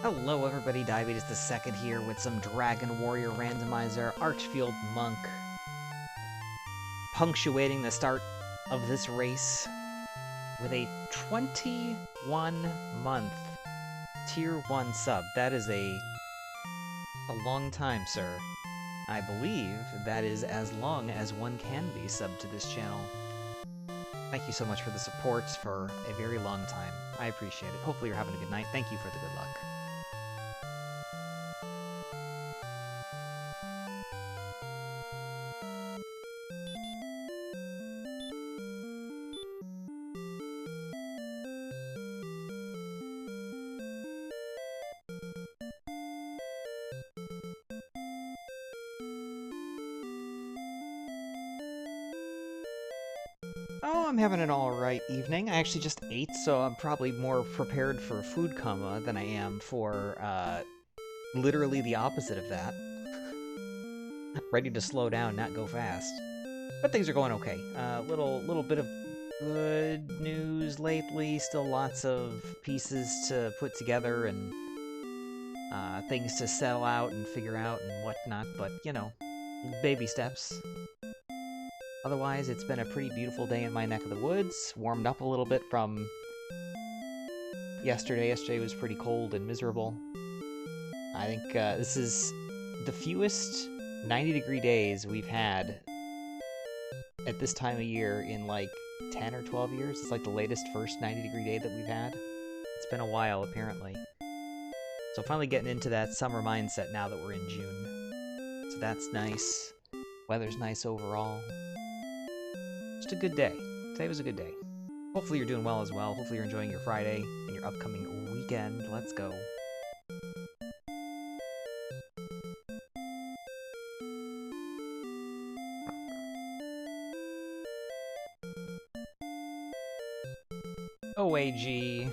Hello everybody, Diabetes the Second here with some Dragon Warrior Randomizer Archfield Monk, punctuating the start of this race with a 21-month Tier 1 sub. That is a long time, sir. I believe that is as long as one can be subbed to this channel. Thank you so much for the support for a very long time. I appreciate it. Hopefully you're having a good night. Thank you for the good luck. Oh, I'm having an alright evening. I actually just ate, so I'm probably more prepared for a food coma than I am for, literally the opposite of that. Ready to slow down, not go fast. But things are going okay. Little bit of good news lately. Still lots of pieces to put together and, things to settle out and figure out and whatnot, but, you know, baby steps. Otherwise, it's been a pretty beautiful day in my neck of the woods. Warmed up a little bit from yesterday. Yesterday was pretty cold and miserable. I think this is the fewest 90-degree days we've had at this time of year in like 10 or 12 years. It's like the latest first 90-degree day that we've had. It's been a while, apparently. So finally getting into that summer mindset now that we're in June. So that's nice. Weather's nice overall. Just a good day. Today was a good day. Hopefully you're doing well as well. Hopefully you're enjoying your Friday and your upcoming weekend. Let's go. OAG.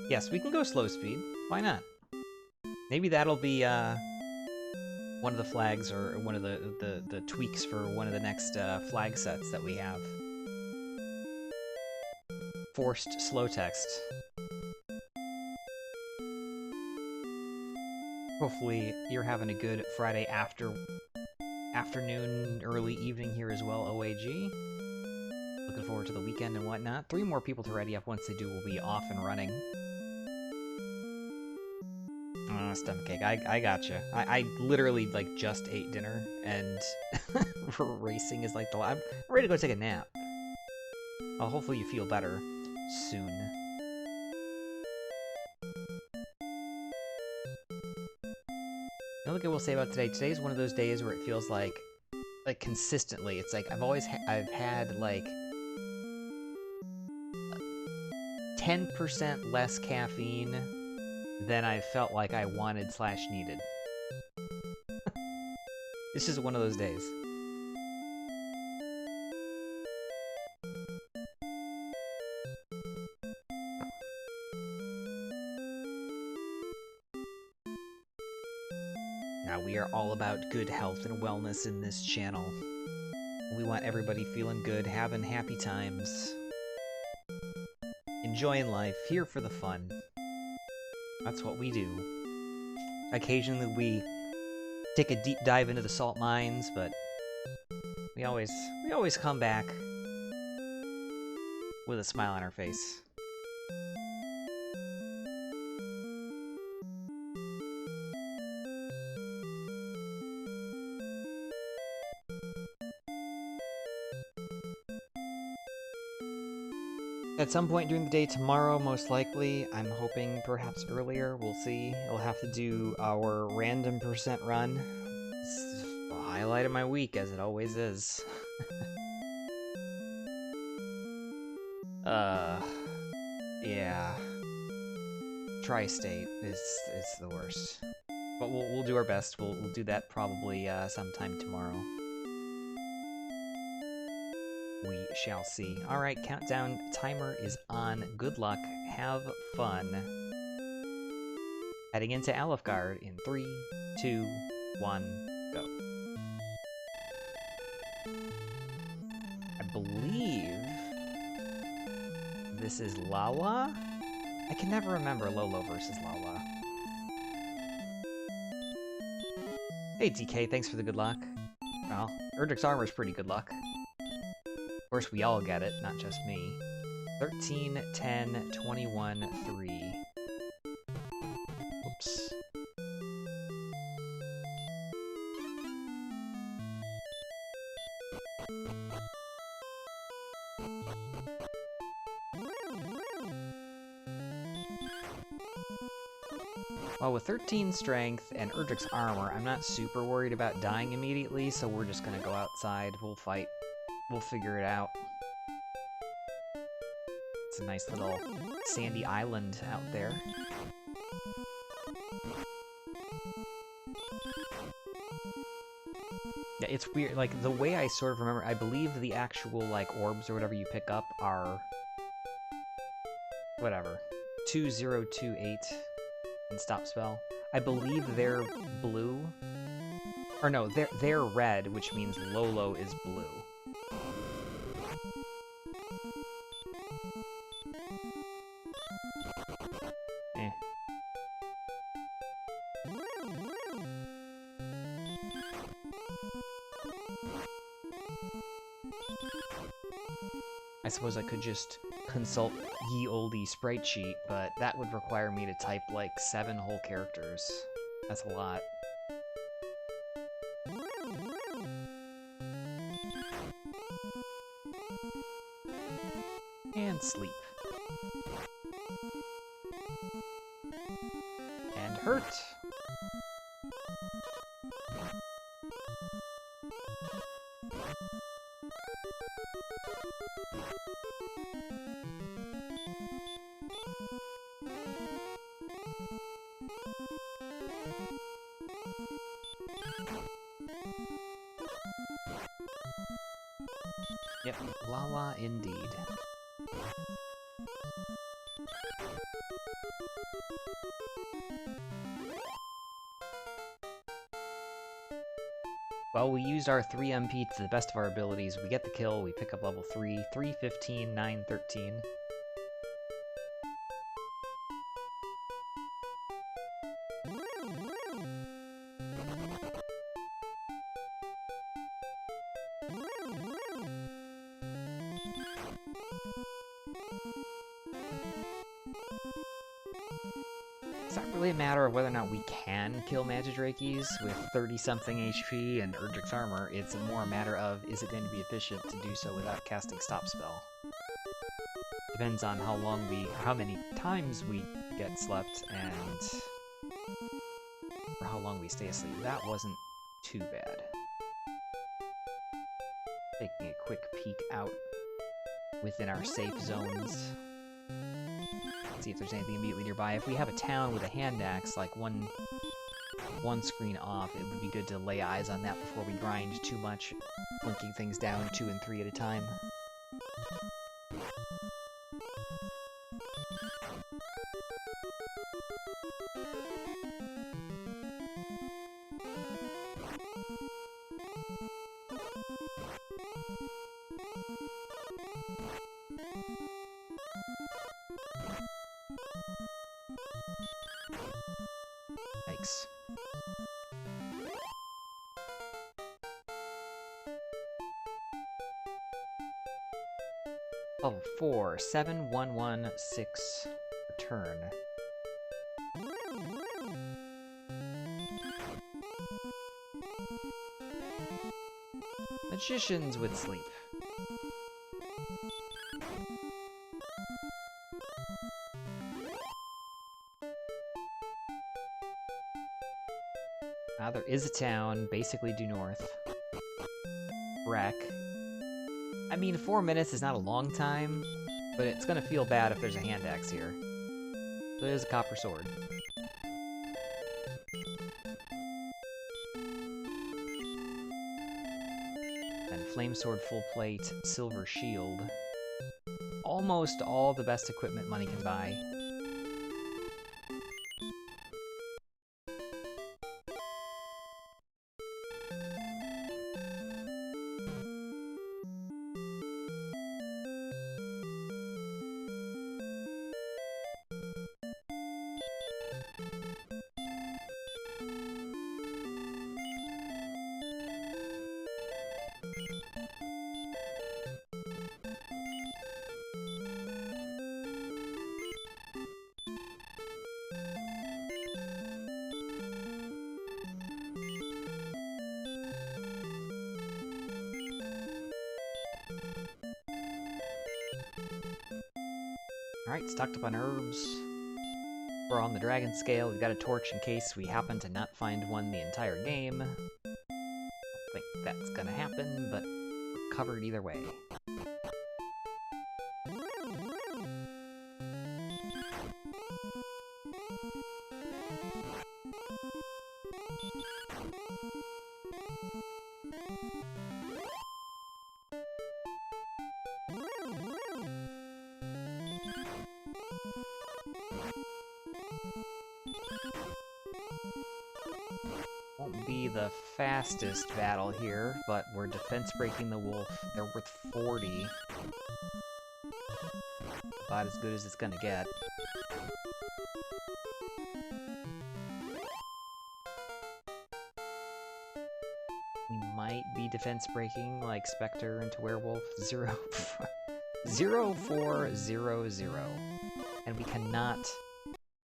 Yes, we can go slow speed. Why not? Maybe that'll be one of the flags or one of the tweaks for one of the next flag sets that we have. Forced slow text. Hopefully you're having a good Friday afternoon, early evening here as well, OAG. Looking forward to the weekend and whatnot. 3 more people to ready up. Once they do, we'll be off and running. Stomachache. I gotcha. I literally, like, just ate dinner, and racing is like the... I'm ready to go take a nap. Well, hopefully you feel better soon. Another thing I will say about today, today's one of those days where it feels like consistently, it's like I've had, like, 10% less caffeine than I felt like I wanted/needed. It's just one of those days. Now, we are all about good health and wellness in this channel. We want everybody feeling good, having happy times, enjoying life, here for the fun. That's what we do. Occasionally we take a deep dive into the salt mines, but we always come back with a smile on our face. At some point during the day tomorrow, most likely. I'm hoping perhaps earlier. We'll see. I'll have to do our random % run. It's the highlight of my week, as it always is. Yeah. Tri-state is the worst. But we'll do our best. We'll do that probably sometime tomorrow. We shall see. Alright, countdown timer is on. Good luck. Have fun. Heading into Alefgard in 3, 2, 1, go. I believe this is Lala? I can never remember Lolo versus Lala. Hey DK, thanks for the good luck. Well, Erdrick's armor is pretty good luck. Of course, we all get it, not just me. 13, 10, 21, 3. Oops. Well, with 13 strength and Erdrick's armor, I'm not super worried about dying immediately, so we're just gonna go outside, we'll fight, we'll figure it out. It's a nice little sandy island out there. Yeah, it's weird, like, the way I sort of remember, I believe the actual, like, orbs or whatever you pick up are... whatever. 2028 and stop spell. I believe they're blue. Or no, they're red, which means Lolo is blue. Eh. I suppose I could just consult ye olde sprite sheet, but that would require me to type like 7 whole characters. That's a lot. And sleep. And hurt. Yep, la indeed. Well, we used our 3 MP to the best of our abilities. We get the kill, we pick up level 3, 3, 15, 9, 13. It's not really a matter of whether or not we can kill Magidrakes with 30-something HP and Erdrick's armor. It's more a matter of, is it going to be efficient to do so without casting stop spell? Depends on how many times we get slept and for how long we stay asleep. That wasn't too bad. Taking a quick peek out within our safe zones. See if there's anything immediately nearby. If we have a town with a hand axe, like one screen off, it would be good to lay eyes on that before we grind too much, blinking things down 2 and 3 at a time. Yikes. Level 4, 7116, return. Magicians would sleep. There is a town, basically due north. Wreck. I mean, 4 minutes is not a long time, but it's gonna feel bad if there's a hand axe here. So there's a copper sword. And flame sword full plate, silver shield. Almost all the best equipment money can buy. Alright, stocked up on herbs. We're on the dragon scale. We've got a torch in case we happen to not find one the entire game. I don't think that's gonna happen, but we're covered either way. Won't be the fastest battle here, but we're defense breaking the wolf. They're worth 40. About as good as it's gonna get. We might be defense breaking like Spectre into Werewolf 0400. And we cannot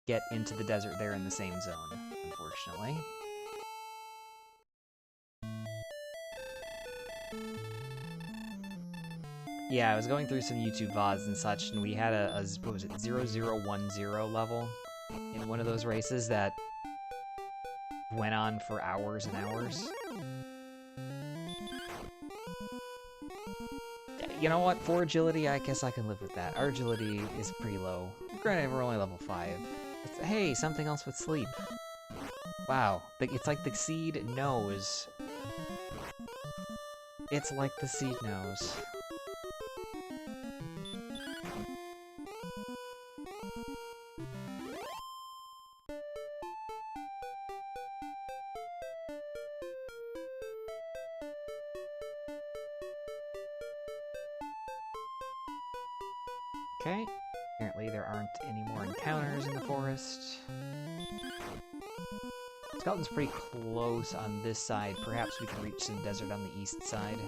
get into the desert there in the same zone, unfortunately. Yeah, I was going through some YouTube VODs and such, and we had a what was it, 0010 level in one of those races that went on for hours and hours. You know what, for agility, I guess I can live with that. Our agility is pretty low. Granted, we're only level 5. Hey, something else with sleep. Wow, it's like the seed knows. It's like the seed knows. Okay, apparently there aren't any more encounters in the forest. Skeleton's pretty close on this side. Perhaps we can reach some desert on the east side.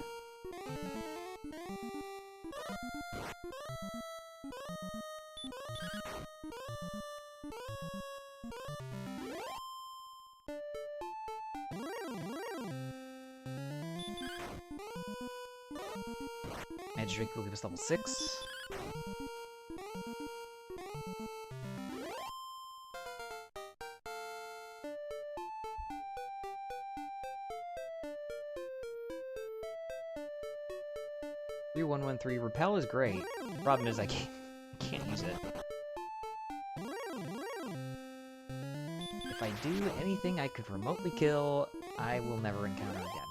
Magic Drink will give us level 6. Repel is great. Problem is I can't use it. If I do anything I could remotely kill, I will never encounter again.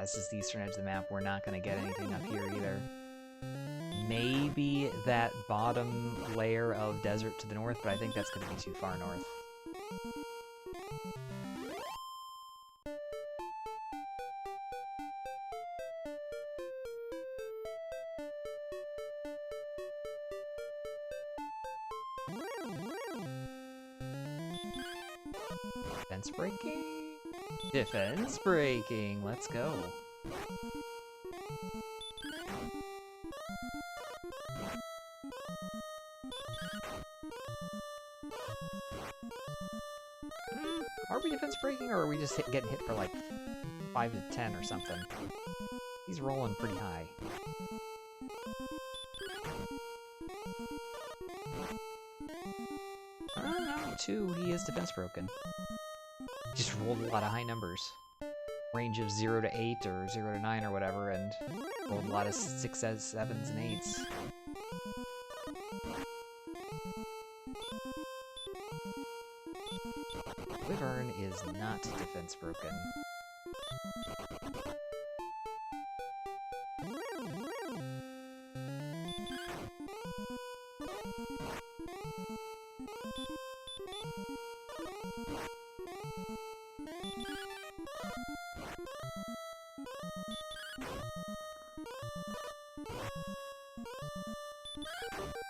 This is the eastern edge of the map. We're not going to get anything up here either. Maybe that bottom layer of desert to the north, but I think that's going to be too far north. Defense breaking? Defense breaking! Let's go. Are we defense breaking, or are we just getting hit for like 5 to 10 or something? He's rolling pretty high. I don't know, 2, he is defense broken. Just rolled a lot of high numbers. Range of 0 to 8 or 0 to 9 or whatever, and rolled a lot of 6s, 7s, and 8s. Wyvern is not defense broken.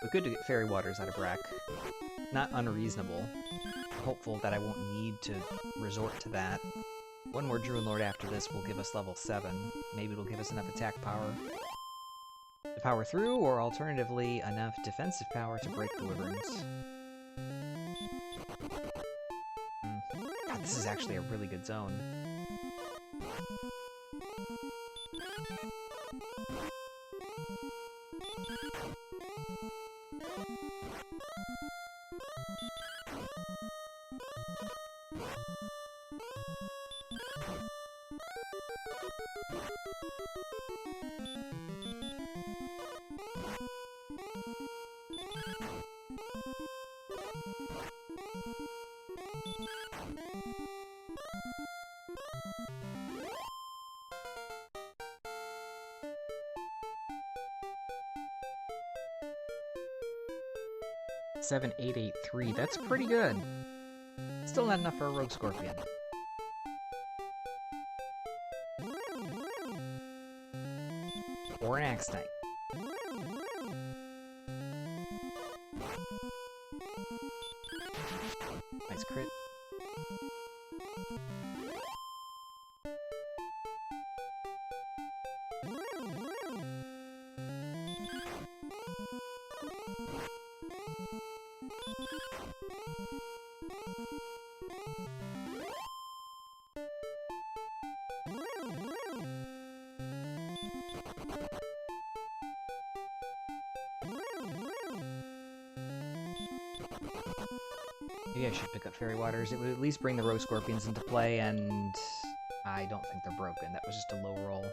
But good to get fairy waters out of Brack. Not unreasonable. Hopeful that I won't need to resort to that. One more Druid Lord after this will give us level 7. Maybe it'll give us enough attack power to power through, or alternatively, enough defensive power to break the Wyverns. God, this is actually a really good zone. $7,883. That's pretty good. Still not enough for a Rogue Scorpion. Or an Axe Knight. Nice crit. Maybe I should pick up Fairy Waters. It would at least bring the Rogue Scorpions into play, and I don't think they're broken. That was just a low roll.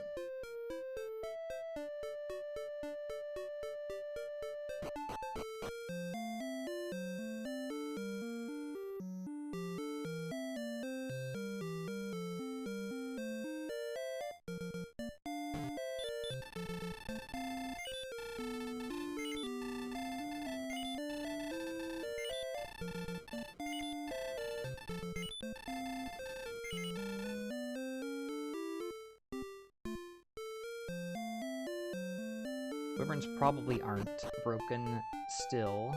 Wyverns probably aren't broken still.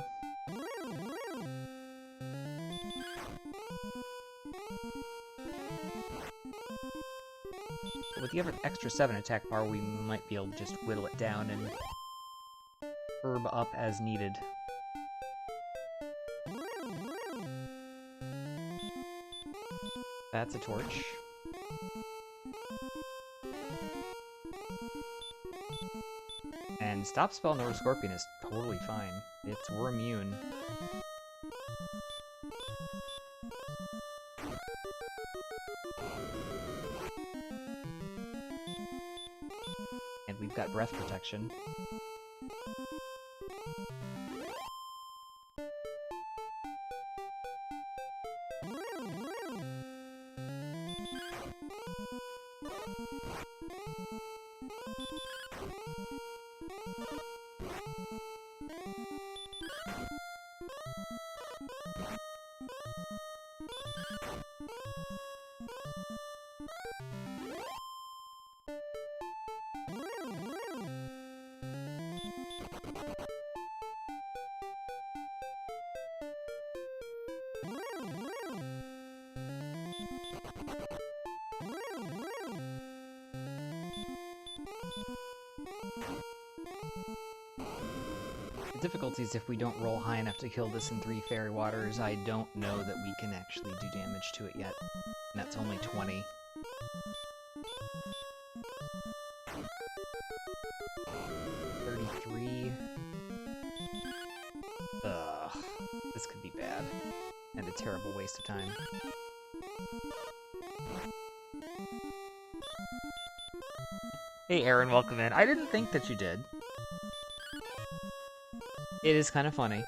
But with the extra 7 attack power, we might be able to just whittle it down and herb up as needed. That's a torch. And Stop Spell Nova Scorpion is totally fine. We're immune. And we've got Breath Protection. The difficulty is if we don't roll high enough to kill this in 3 Fairy Waters, I don't know that we can actually do damage to it yet. And that's only 20. Ugh. This could be bad. And a terrible waste of time. Hey Aaron, welcome in. I didn't think that you did. It is kind of funny.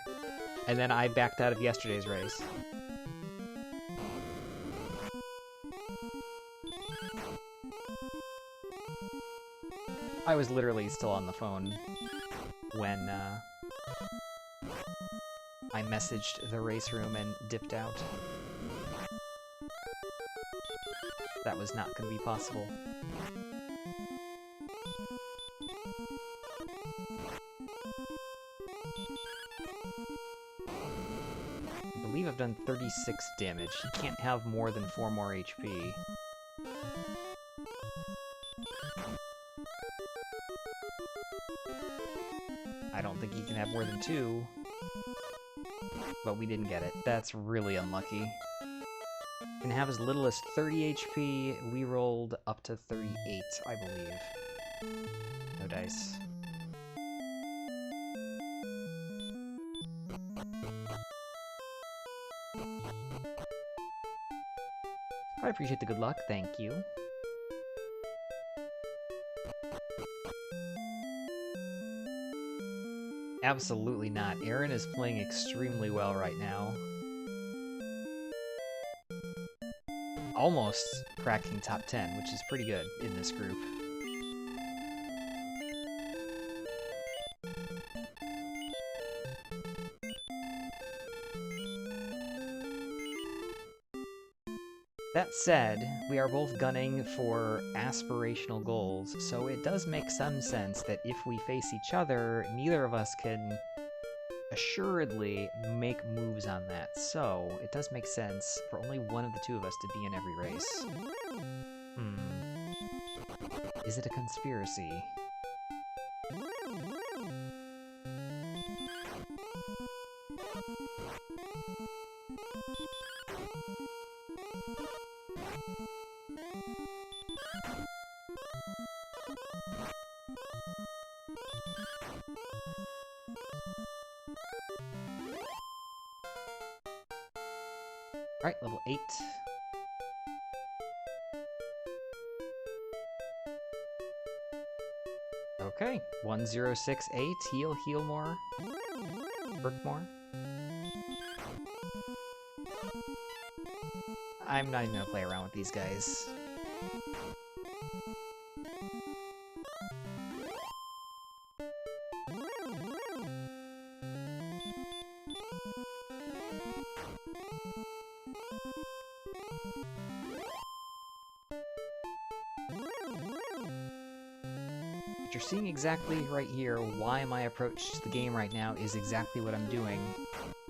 And then I backed out of yesterday's race. I was literally still on the phone when I messaged the race room and dipped out. That was not going to be possible. I believe I've done 36 damage. He can't have more than 4 more HP. I don't think he can have more than 2. But we didn't get it. That's really unlucky. Can have as little as 30 HP. We rolled up to 38, I believe. No dice. I appreciate the good luck, thank you. Absolutely not. Aaron is playing extremely well right now. Almost cracking top 10, which is pretty good in this group. That said, we are both gunning for aspirational goals, so it does make some sense that if we face each other, neither of us can assuredly make moves on that. So it does make sense for only one of the two of us to be in every race. Is it a conspiracy? Alright, level 8. Okay, 1068, heal more. Work more. I'm not even gonna play around with these guys. What you're seeing exactly right here, why my approach to the game right now is exactly what I'm doing.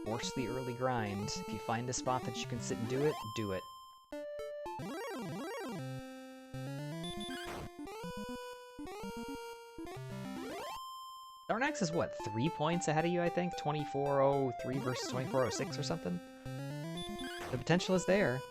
Force the early grind. If you find a spot that you can sit and do it, do it. Darnax is what, 3 points ahead of you, I think? 2403 versus 2406 or something? The potential is there.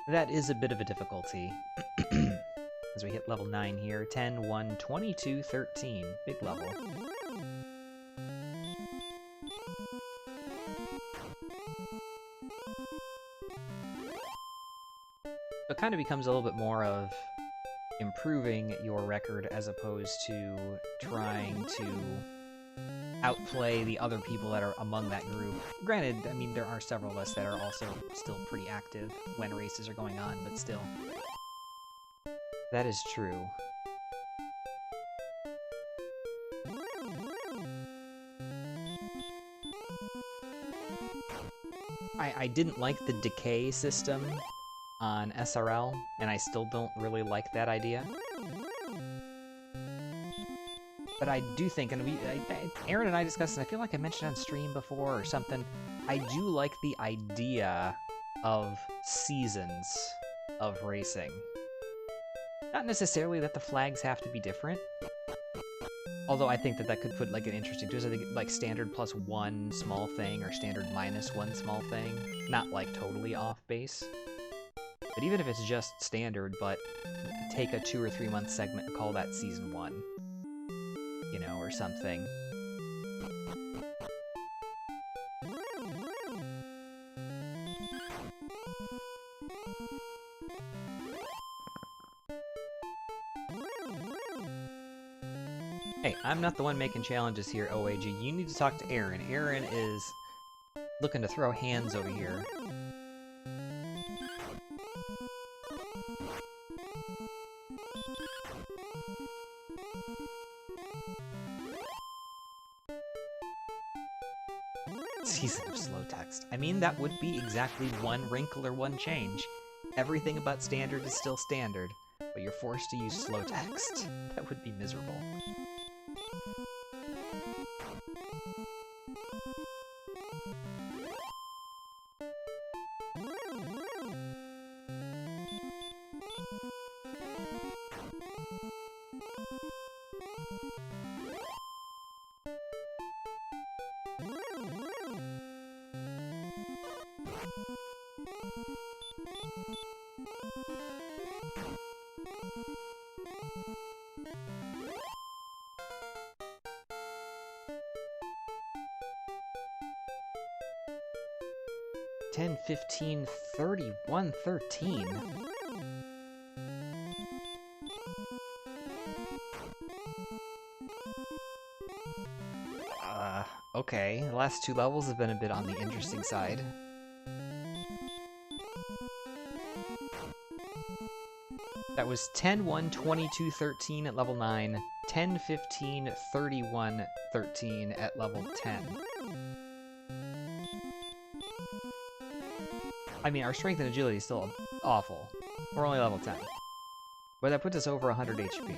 That is a bit of a difficulty. As we hit level 9 here. 10, 1, 22, 13. Big level. It kind of becomes a little bit more of improving your record as opposed to trying to outplay the other people that are among that group. Granted, I mean, there are several of us that are also still pretty active when races are going on, but still. That is true. I didn't like the decay system on SRL, and I still don't really like that idea. But I do think, and Aaron and I discussed, and I feel like I mentioned on stream before or something, I do like the idea of seasons of racing. Not necessarily that the flags have to be different, although I think that that could put like an interesting twist. I think like standard plus one small thing or standard minus one small thing, not like totally off base. But even if it's just standard, but take a 2 or 3 month segment and call that season 1, you know, or something. Hey, I'm not the one making challenges here, OAG. You need to talk to Aaron. Aaron is looking to throw hands over here. Season of slow text. I mean, that would be exactly one wrinkle or one change. Everything about standard is still standard, but you're forced to use slow text. That would be miserable. $10, $15, $31, $13. Okay. The last 2 levels have been a bit on the interesting side. That was 10, 1, 22, 13 at level 9, 10, 15, 31, 13 at level 10. I mean, our strength and agility is still awful. We're only level 10. But that puts us over 100 HP.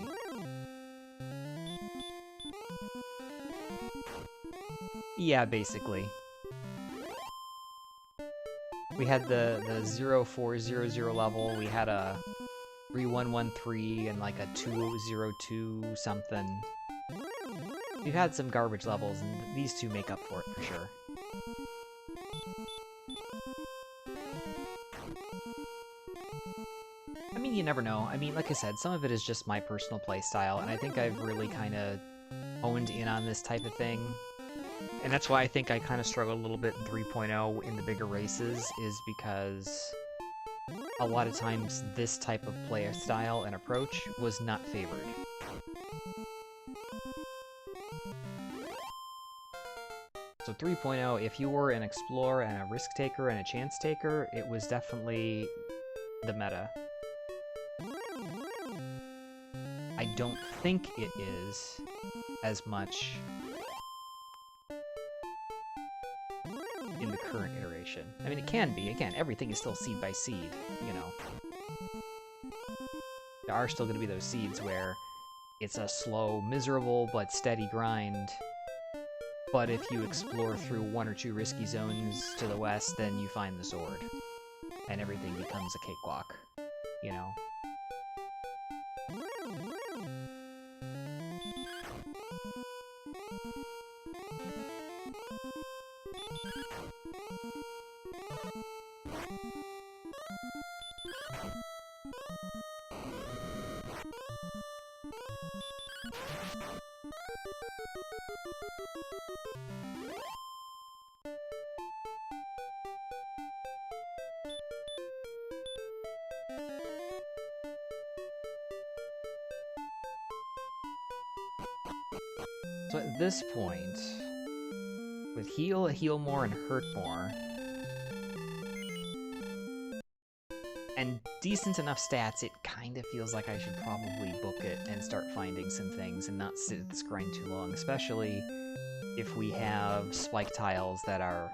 Yeah, basically. We had the 0400 level, we had a 3113 and like a 202 something. We've had some garbage levels, and these two make up for it for sure. I mean, you never know. I mean, like I said, some of it is just my personal playstyle, and I think I've really kind of honed in on this type of thing. And that's why I think I kind of struggled a little bit in 3.0 in the bigger races, is because a lot of times this type of play style and approach was not favored. So 3.0, if you were an explorer and a risk taker and a chance taker, it was definitely the meta. I don't think it is as much in the current iteration. I mean, it can be. Again, everything is still seed by seed, you know. There are still going to be those seeds where it's a slow, miserable, but steady grind. But if you explore through 1 or 2 risky zones to the west, then you find the sword. And everything becomes a cakewalk, you know. So at this point, with heal more, and hurt more, and decent enough stats, it kind of feels like I should probably book it and start finding some things and not sit at this grind too long, especially if we have spike tiles that are,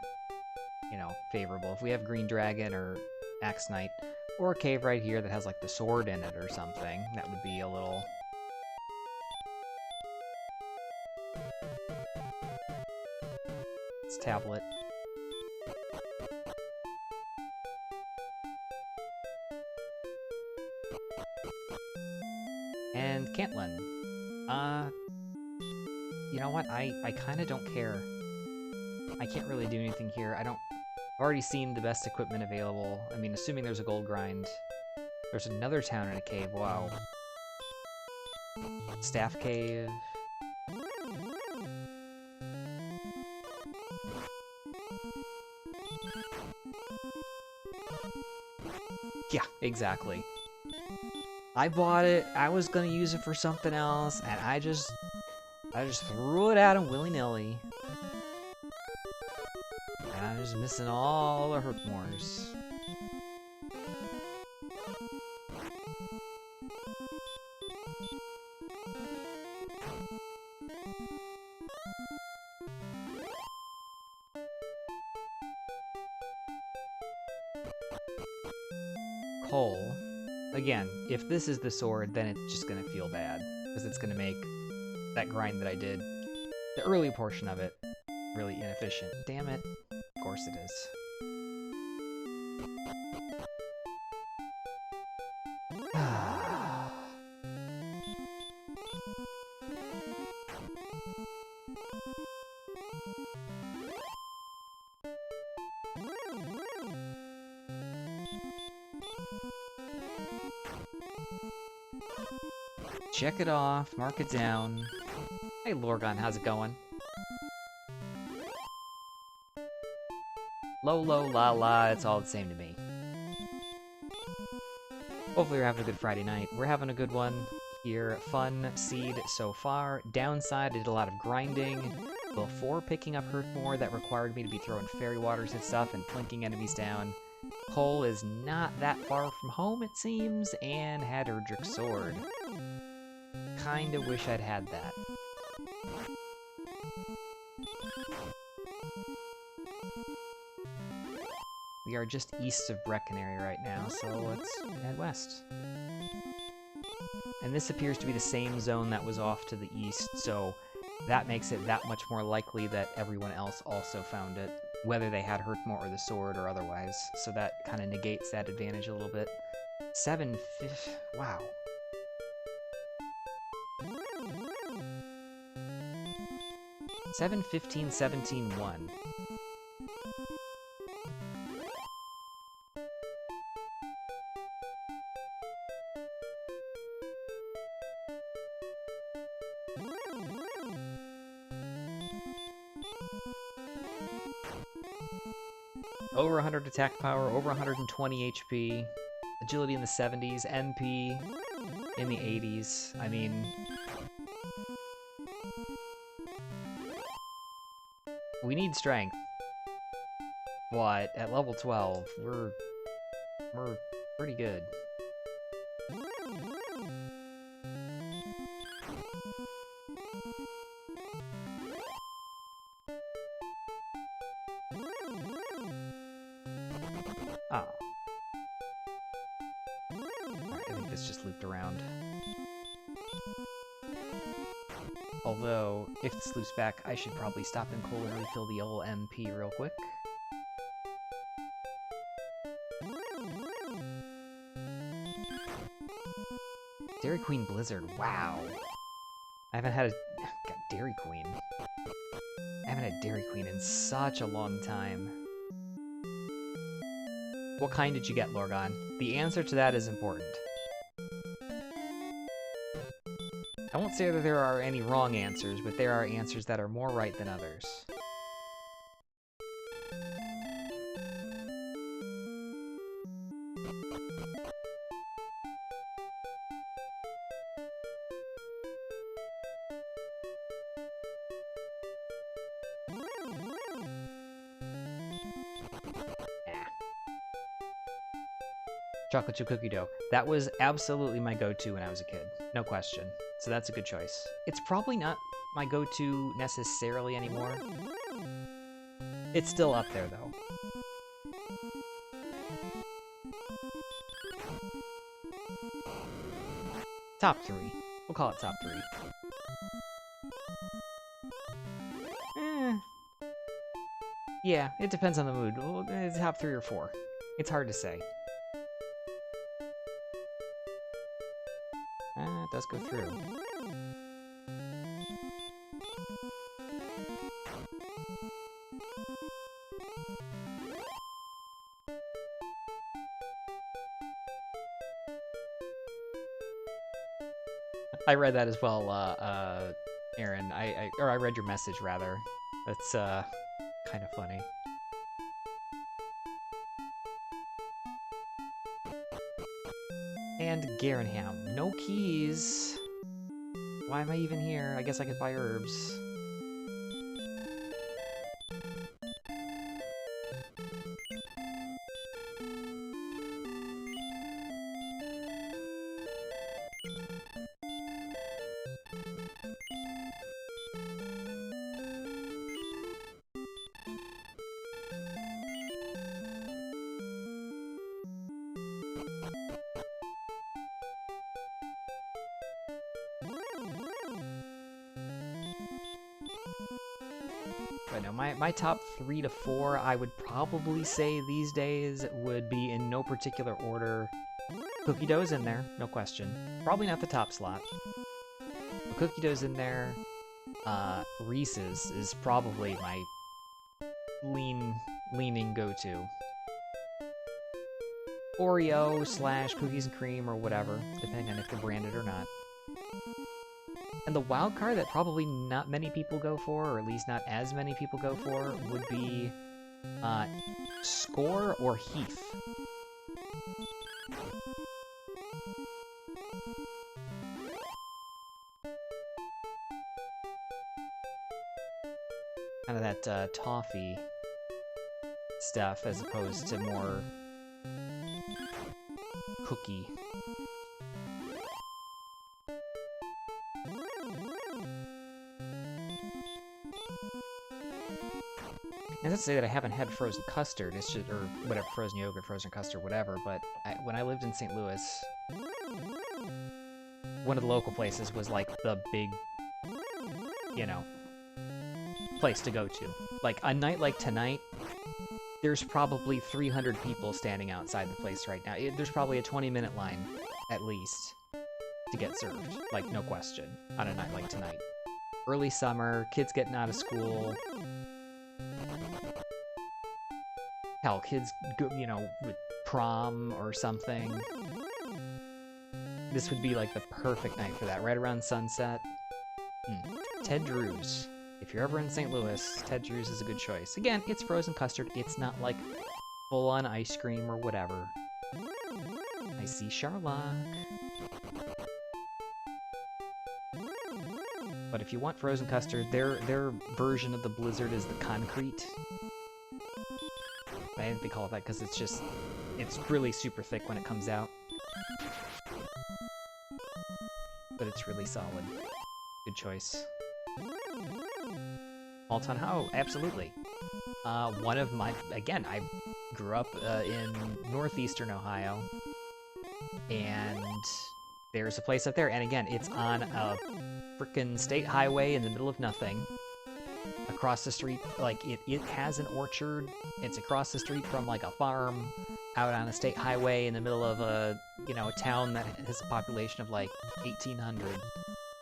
you know, favorable. If we have Green Dragon or Axe Knight, or a cave right here that has like the sword in it or something, that would be a little... It's tablet. And Cantlin. You know what? I kind of don't care. I can't really do anything here. I've already seen the best equipment available. I mean, assuming there's a gold grind. There's another town in a cave. Wow. Staff cave. Yeah, exactly. I bought it, I was gonna use it for something else, and I just threw it at him willy-nilly. And I'm just missing all the Herpmores. Coal. Again, if this is the sword, then it's just gonna feel bad, because it's gonna make that grind that I did, the early portion of it, really inefficient. Damn it. Of course it is. Check it off, mark it down. Hey Lorgon, how's it going? Lolo, la la, it's all the same to me. Hopefully you're having a good Friday night. We're having a good one here. Fun seed so far. Downside, I did a lot of grinding before picking up Hurtmore that required me to be throwing fairy waters and stuff and plinking enemies down. Cole is not that far from home, it seems, and had Erdrick's sword. Kinda wish I'd had that. We are just east of Breckenary right now, so let's head west. And this appears to be the same zone that was off to the east, so that makes it that much more likely that everyone else also found it, whether they had Hurtmore or the sword or otherwise. So that kind of negates that advantage a little bit. 7-5, wow. Seven, 15, 17, 1. Over 100 attack power, over 120 HP, agility in the 70s, MP in the 80s. I mean, we need strength, but at level 12, we're pretty good. Ah. Alright, I think this just looped around. Although, if this loops back, I should probably stop in Cole and refill the old MP real quick. Dairy Queen Blizzard, wow. I haven't had a... God, Dairy Queen. I haven't had Dairy Queen in such a long time. What kind did you get, Lorgon? The answer to that is important. I won't say that there are any wrong answers, but there are answers that are more right than others. Chocolate chip cookie dough. That was absolutely my go-to when I was a kid. No question. So that's a good choice. It's probably not my go-to necessarily anymore. It's still up there, though. Top 3. We'll call it top 3. Yeah, it depends on the mood. It's top 3 or 4. It's hard to say. It does go through. I read that as well, Aaron. I read your message, rather. That's, kind of funny. And Garenham. No keys. Why am I even here? I guess I could buy herbs. But no, my top 3 to 4, I would probably say these days would be in no particular order. Cookie dough's in there, no question. Probably not the top slot. But cookie dough's in there. Reese's is probably my leaning go-to. Oreo slash cookies and cream or whatever, depending on if they're branded or not. And the wild card that probably not many people go for, or at least not as many people go for, would be Score or Heath. Kind of that toffee stuff as opposed to more cookie. And that's to say that I haven't had frozen custard, it's just, or whatever, frozen yogurt, frozen custard, whatever, but when I lived in St. Louis, one of the local places was like the big, you know, place to go to. Like, a night like tonight, there's probably 300 people standing outside the place right now. There's probably a 20-minute line, at least, to get served. Like, no question, on a night like tonight. Early summer, kids getting out of school. Hell, kids, you know, with prom or something. This would be like the perfect night for that, right around sunset. Ted Drew's. If you're ever in St. Louis, Ted Drew's is a good choice. Again, it's frozen custard. It's not like full-on ice cream or whatever. I see Charlotte. But if you want frozen custard, their version of the blizzard is the concrete. I think they call it that because it's really super thick when it comes out. But it's really solid. Good choice. Alton How, absolutely. One of my, again, I grew up in northeastern Ohio, and there's a place up there, and again, it's on a frickin' state highway in the middle of nothing. Across the street, like, it has an orchard. It's across the street from, like, a farm out on a state highway in the middle of a, you know, a town that has a population of, like, 1,800.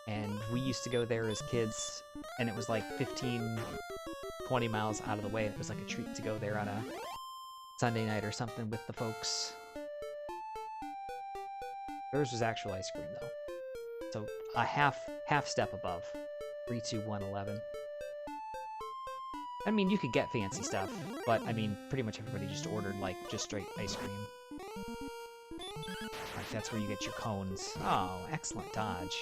And we used to go there as kids, and it was, like, 15, 20 miles out of the way. It was, like, a treat to go there on a Sunday night or something with the folks. Theirs was actual ice cream, though. So, a half step above. 3, 2, 1, 11. I mean, you could get fancy stuff, but, I mean, pretty much everybody just ordered, like, just straight ice cream. Like, that's where you get your cones. Oh, excellent dodge.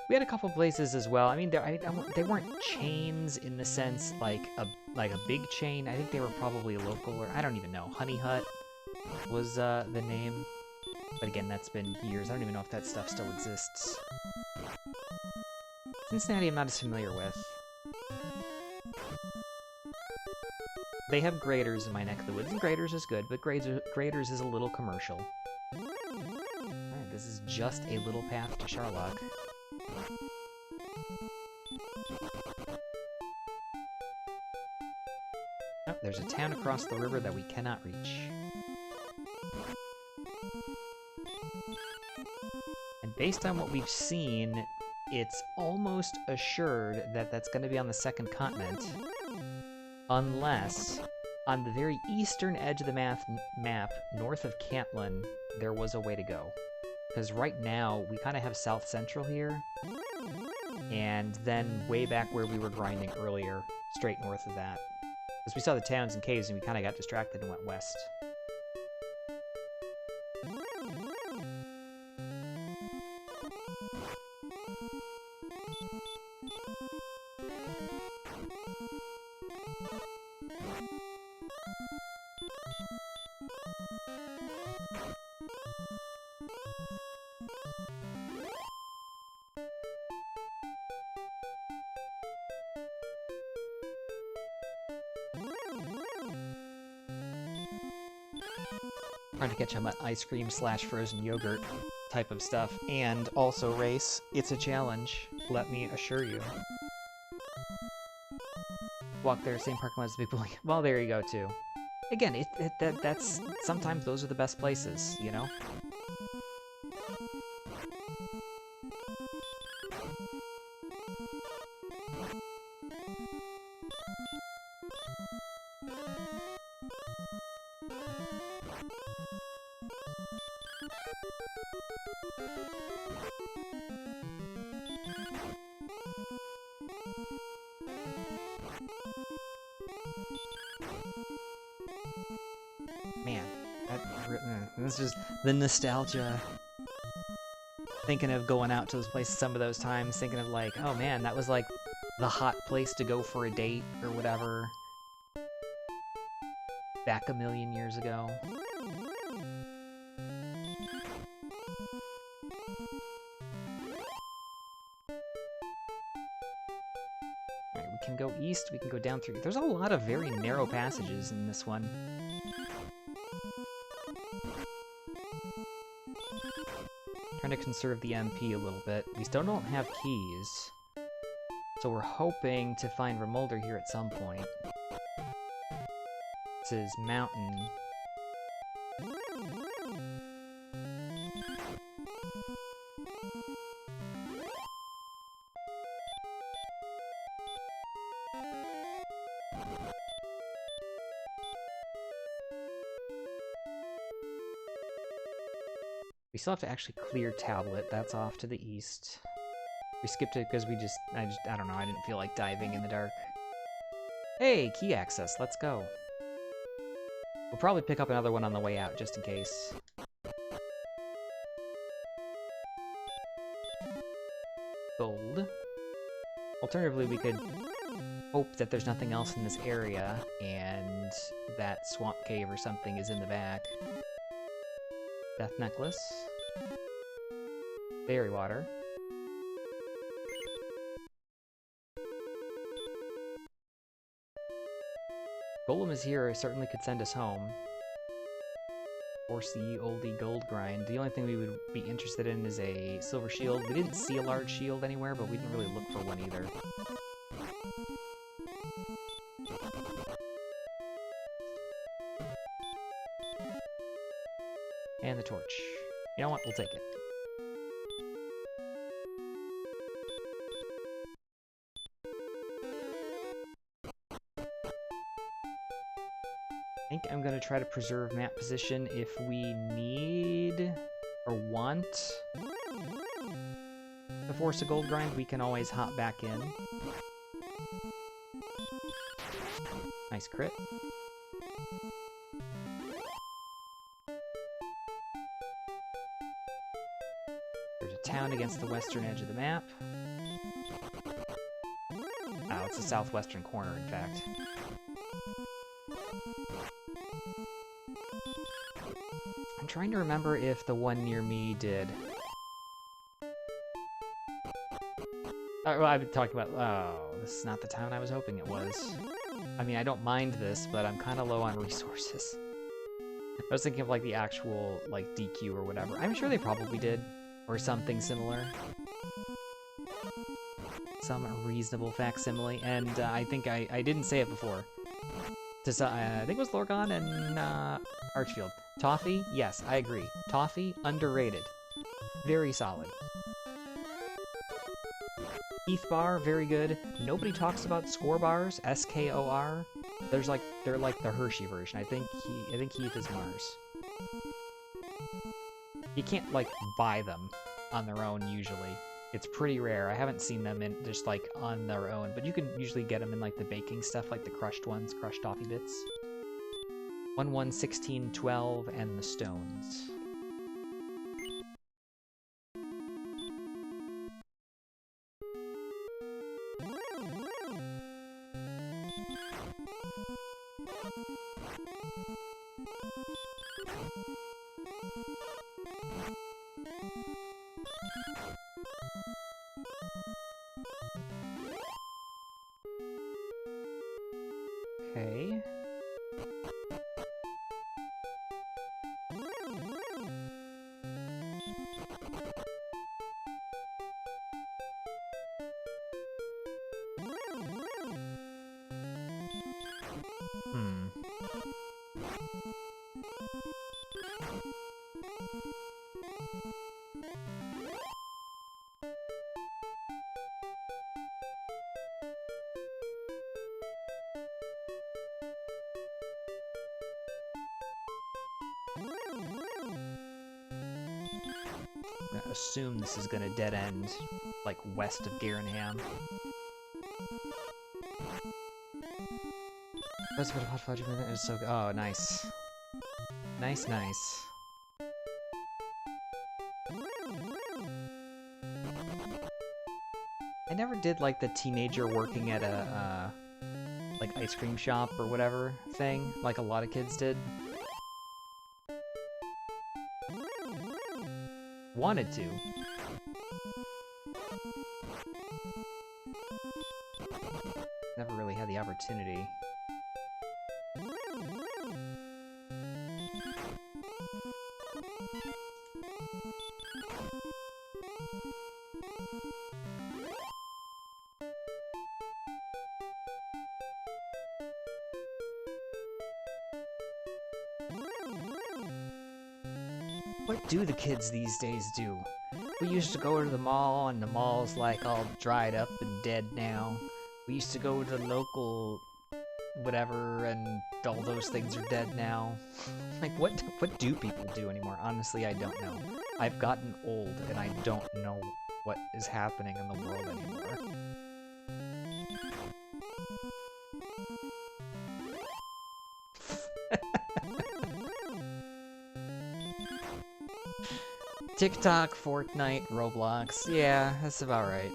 We had a couple places as well. I mean, they weren't chains in the sense, like a big chain. I think they were probably local, or I don't even know. Honey Hut was the name. But again, that's been years. I don't even know if that stuff still exists. Cincinnati I'm not as familiar with. They have Graders in my neck of the woods, and Graders is good, but Graders is a little commercial. Alright, this is just a little path to Charlotte. Oh, there's a town across the river that we cannot reach. And based on what we've seen, it's almost assured that that's going to be on the second continent, unless on the very eastern edge of the map, north of Cantlin, there was a way to go. Because right now, we kind of have South Central here, and then way back where we were grinding earlier, straight north of that. Because we saw the towns and caves, and we kind of got distracted and went west. Trying to catch up on ice cream / frozen yogurt type of stuff, and also race. It's a challenge, let me assure you. Walk there, same parking lot as people. Well, there you go too. Again, that's sometimes those are the best places, you know. Man, this is the nostalgia. Thinking of going out to those places some of those times, thinking of like, oh man, that was like the hot place to go for a date or whatever. Back a million years ago. Alright, we can go east, we can go down through. There's a lot of very narrow passages in this one. Trying to conserve the MP a little bit. We still don't have keys. So we're hoping to find Remolder here at some point. This is Mountain. We still have to actually clear Tablet. That's off to the east. We skipped it because I don't know, I didn't feel like diving in the dark. Hey, key access, let's go. We'll probably pick up another one on the way out, just in case. Gold. Alternatively, we could hope that there's nothing else in this area, and that swamp cave or something is in the back. Death necklace. Fairy water. Golem is here, certainly could send us home. Force the oldie gold grind. The only thing we would be interested in is a silver shield. We didn't see a large shield anywhere, but we didn't really look for one either. And the torch. You know what? We'll take it. I think I'm going to try to preserve map position if we need or want to force a gold grind. We can always hop back in. Nice crit. There's a town against the western edge of the map. Oh, it's the southwestern corner, in fact. I'm trying to remember if the one near me did. Well, I've been talking about... Oh, this is not the town I was hoping it was. I mean, I don't mind this, but I'm kind of low on resources. I was thinking of, like, the actual, like, DQ or whatever. I'm sure they probably did. Or something similar. Some reasonable facsimile. And I think I didn't say it before. I think it was Lorgon and Archfield. Toffee? Yes, I agree. Toffee? Underrated. Very solid. Heath Bar? Very good. Nobody talks about Skor bars. S-K-O-R. They're like the Hershey version. I think Heath is Mars. You can't, like, buy them on their own, usually. It's pretty rare. I haven't seen them in just, like, on their own, but you can usually get them in, like, the baking stuff, like the crushed ones, crushed toffee bits. 1, 1, 16, 12, and the stones. Okay. I'm gonna assume this is gonna dead end, like, west of Garenham. That's what a hot fudge movement is so good. Oh, nice. Nice, nice. I never did, like, the teenager working at a, like, ice cream shop or whatever thing, like a lot of kids did. Wanted to. Never really had the opportunity. What do the kids these days do? We used to go to the mall, and the mall's like all dried up and dead now. We used to go to the local whatever, and all those things are dead now. Like, what do people do anymore? Honestly, I don't know. I've gotten old, and I don't know what is happening in the world anymore. TikTok, Fortnite, Roblox. Yeah, that's about right.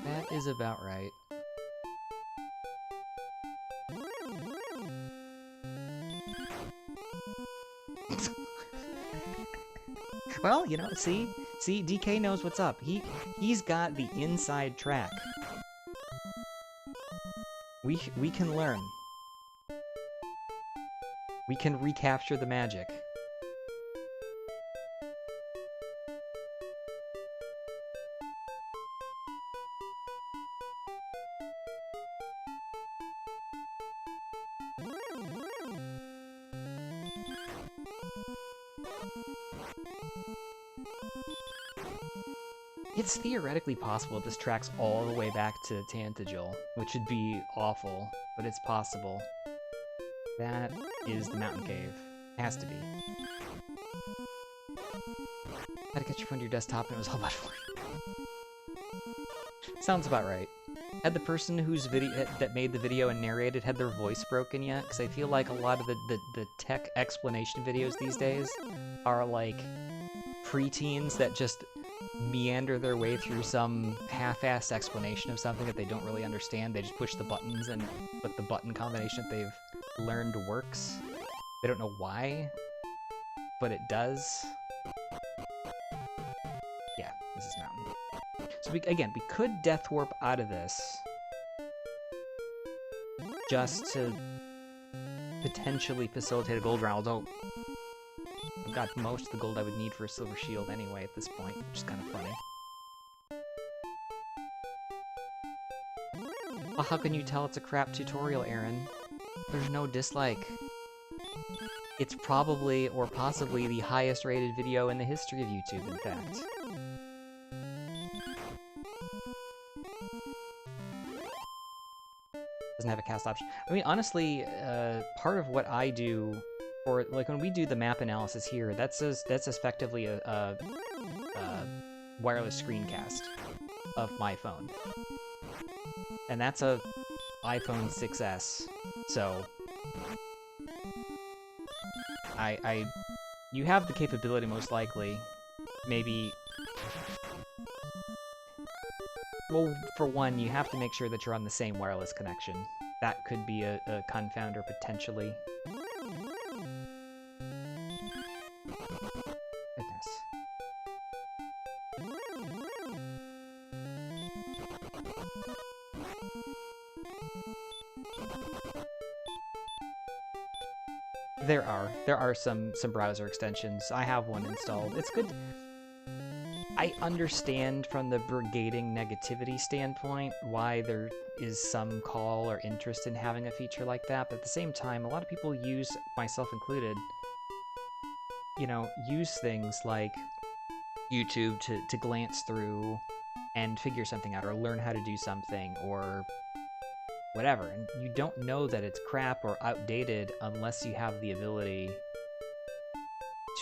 That is about right. Well, you know, see, DK knows what's up. He's got the inside track. We can learn. We can recapture the magic. It's theoretically possible this tracks all the way back to Tantagel, which would be awful, but it's possible. That is the mountain cave. Has to be. Had to get your phone to your desktop and it was all about for you. Sounds about right. Had the person whose video that made the video and narrated had their voice broken yet? Because I feel like a lot of the tech explanation videos these days are like preteens that just meander their way through some half-assed explanation of something that they don't really understand. They just push the buttons and but the button combination that they've learned works. They don't know why, but it does. Yeah, this is mountain. So we could death warp out of this just to potentially facilitate a gold round, although I've got most of the gold I would need for a silver shield anyway at this point, which is kind of funny. Well, how can you tell it's a crap tutorial, Aaron? There's no dislike. It's probably, or possibly, the highest rated video in the history of YouTube, in fact. Doesn't have a cast option. I mean, honestly, part of what I do, or like when we do the map analysis here, that's effectively a wireless screencast of my phone, and that's a iPhone 6S. So you have the capability most likely. Maybe. Well, for one, you have to make sure that you're on the same wireless connection. That could be a confounder, potentially. Goodness. There are some browser extensions. I have one installed. It's good. I understand from the brigading negativity standpoint why there is some call or interest in having a feature like that, but at the same time, a lot of people use, myself included, you know, use things like YouTube to glance through and figure something out, or learn how to do something, or whatever. And you don't know that it's crap or outdated unless you have the ability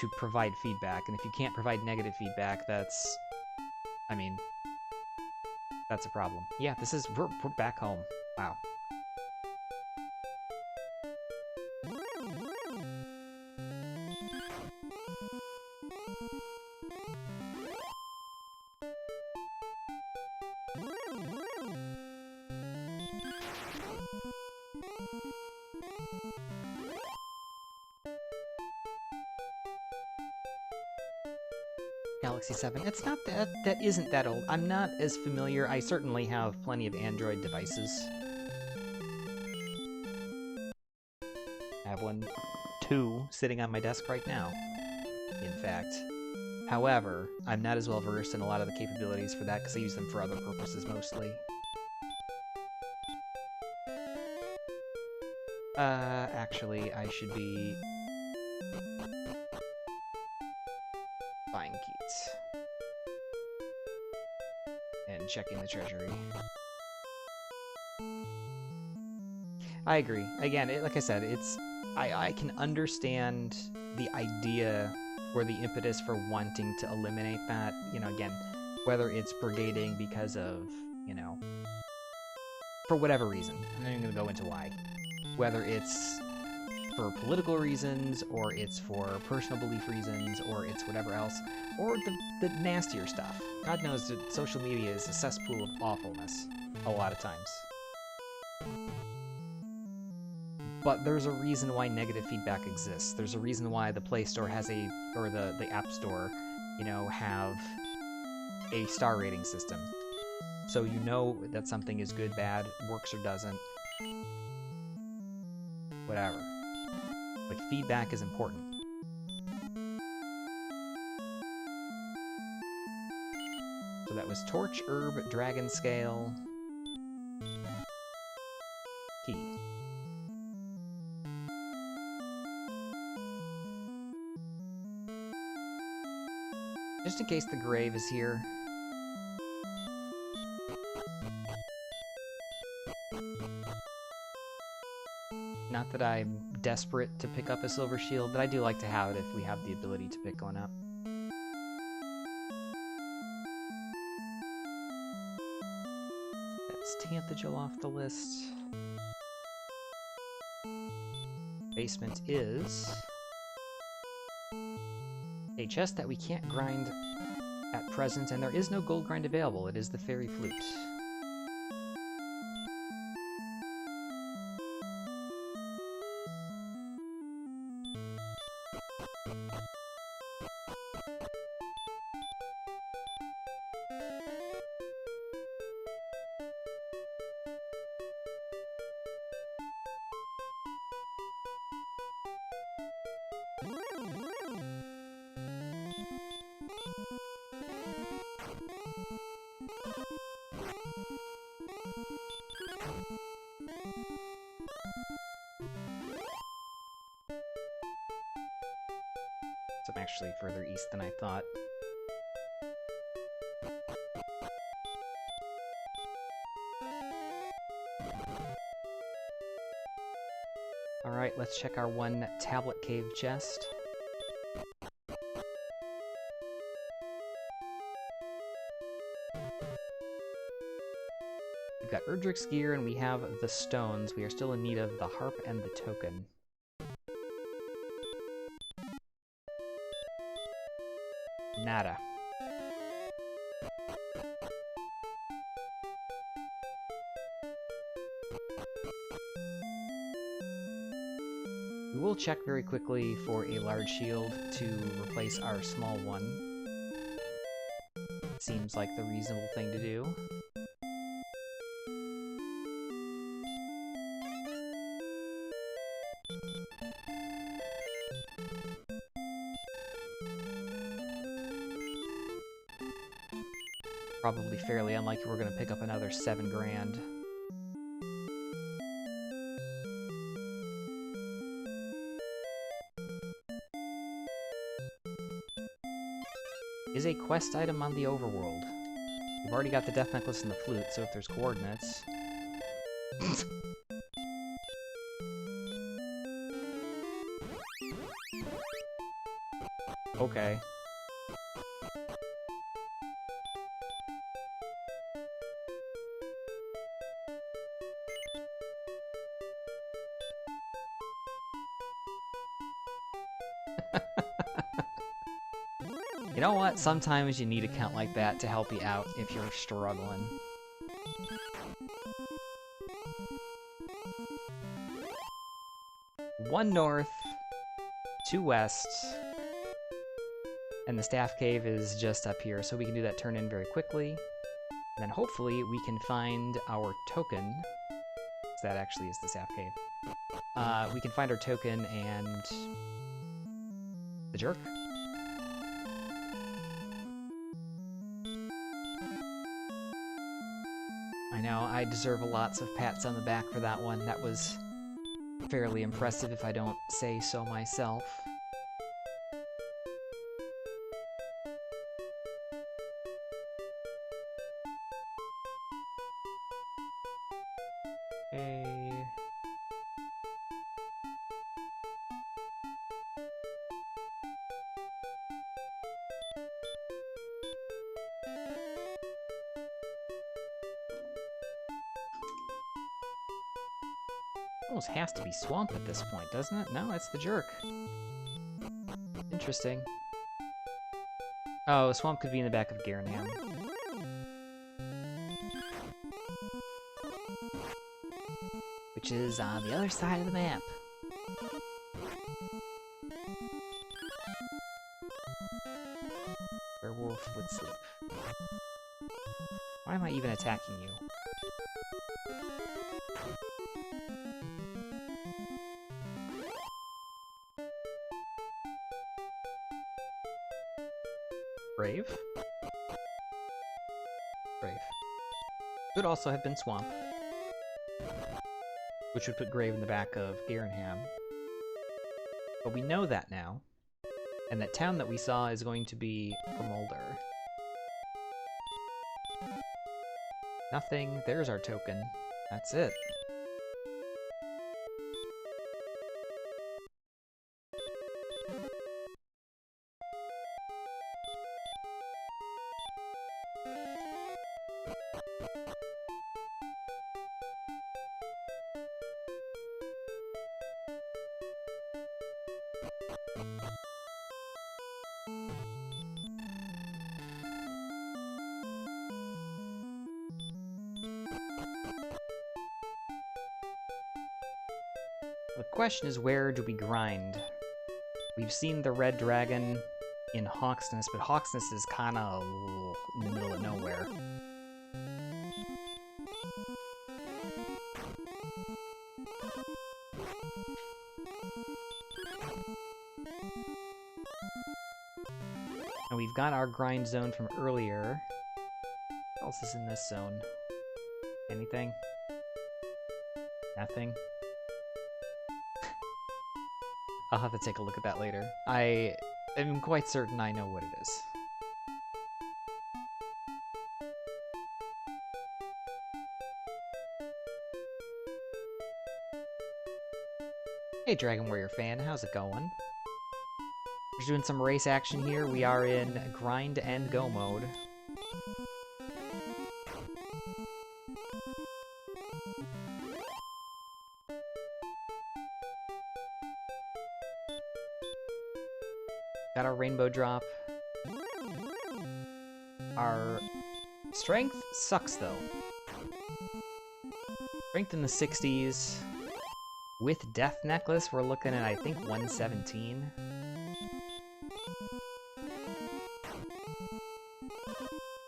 to provide feedback. And if you can't provide negative feedback, that's, I mean, that's a problem. Yeah, we're back home. Wow. Galaxy 7. It's not that isn't that old. I'm not as familiar. I certainly have plenty of Android devices. I have two sitting on my desk right now, in fact. However, I'm not as well versed in a lot of the capabilities for that because I use them for other purposes mostly. Actually, I should be buying keys and checking the treasury. I agree. Again, like I said, I can understand the idea or the impetus for wanting to eliminate that. You know, again, whether it's brigading because of, you know, for whatever reason. I'm not even going to go into why. Whether it's for political reasons, or it's for personal belief reasons, or it's whatever else, or the nastier stuff. God knows that social media is a cesspool of awfulness a lot of times. But there's a reason why negative feedback exists. There's a reason why the Play Store has or the App Store, you know, have a star rating system. So you know that something is good, bad, works or doesn't. Whatever. Like, feedback is important. So that was Torch, Herb, Dragon Scale, Key. Just in case the grave is here. Not that I'm desperate to pick up a silver shield, but I do like to have it if we have the ability to pick one up. That's Tanthagel off the list. Basement is a chest that we can't grind at present, and there is no gold grind available. It is the Fairy Flute. So I'm actually further east than I thought. Alright, let's check our one tablet cave chest. We've got Erdrick's gear and we have the stones. We are still in need of the harp and the token. Nada. We will check very quickly for a large shield to replace our small one. Seems like the reasonable thing to do. Probably fairly unlikely we're going to pick up another 7 grand. Is a quest item on the overworld. We've already got the death necklace and the flute, so if there's coordinates... Okay. You know what? Sometimes you need a count like that to help you out if you're struggling. One north, 2 west, and the staff cave is just up here, so we can do that turn in very quickly. And then hopefully we can find our token. So that actually is the staff cave. We can find our token and the jerk. I know, I deserve lots of pats on the back for that one. That was fairly impressive if I don't say so myself. Okay. Almost has to be swamp at this point, doesn't it? No, it's the jerk. Interesting. Oh, swamp could be in the back of Garenham. Which is on the other side of the map. Werewolf would sleep. Why am I even attacking you? Brave? Brave. Could also have been Swamp. Which would put Grave in the back of Garenham. But we know that now. And that town that we saw is going to be Vermolder. Nothing. There's our token. That's it. The question is, where do we grind? We've seen the Red Dragon in Hawksness, but Hawksness is kind of in the middle of nowhere. And we've got our grind zone from earlier. What else is in this zone? Anything? Nothing? I'll have to take a look at that later. I am quite certain I know what it is. Hey Dragon Warrior fan, how's it going? We're doing some race action here. We are in grind and go mode. Got our rainbow drop. Our strength sucks though. Strength in the 60s. With Death Necklace, we're looking at, I think, 117.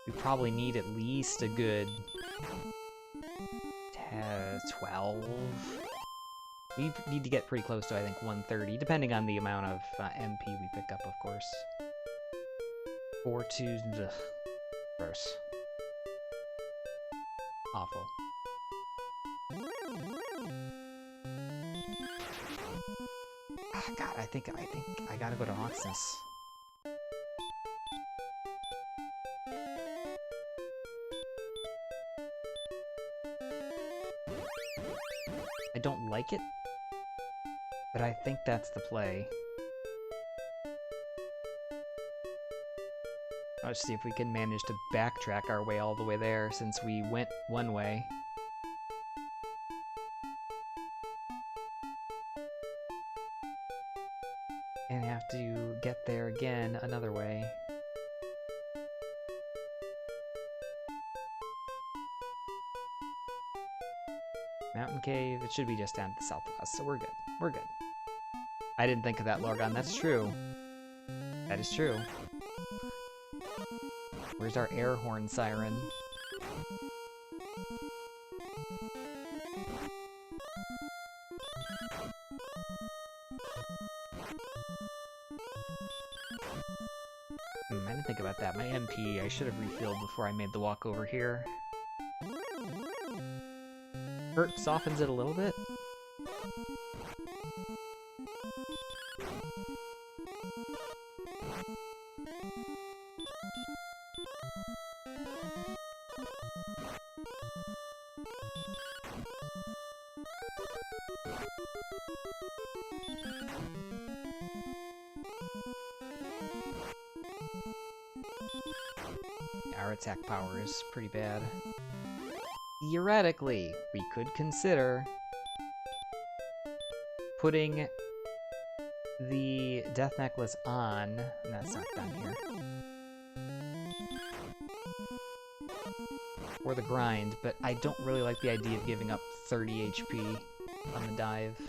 We probably need at least a good 12. We need to get pretty close to, I think, 130, depending on the amount of MP we pick up, of course. 4-2, ugh, gross. Awful. Ah, God, I think I gotta go to Oxness. like it, but I think that's the play. Let's see if we can manage to backtrack our way all the way there, since we went one way. And have to get there again another way. Mountain cave, it should be just down to the south of us, so we're good. We're good. I didn't think of that, Lorgon. That's true. That is true. Where's our air horn siren? I didn't think about that. My MP, I should have refilled before I made the walk over here. Hurt softens it a little bit. Our attack power is pretty bad. Theoretically, we could consider putting the death necklace on, and that's not done here, or the grind, but I don't really like the idea of giving up 30 HP on the dive.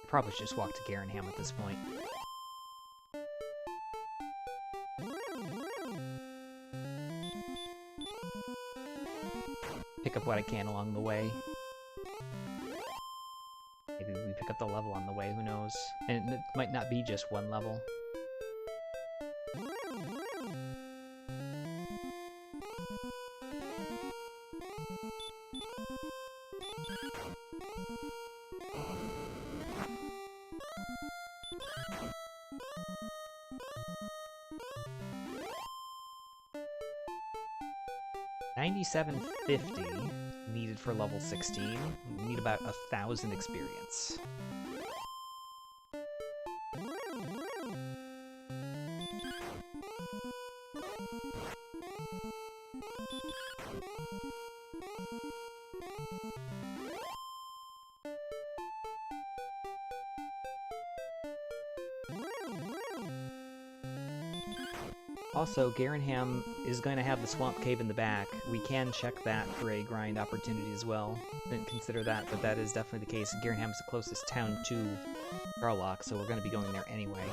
Probably should just walk to Garenham at this point. Pick up what I can along the way. Maybe we pick up the level on the way, who knows? And it might not be just one level. $97.50 needed for level 16. We need about 1,000 experience. Also, Garenham is going to have the Swamp Cave in the back. We can check that for a grind opportunity as well. Didn't consider that, but that is definitely the case. Garenham is the closest town to Garlock, so we're going to be going there anyway.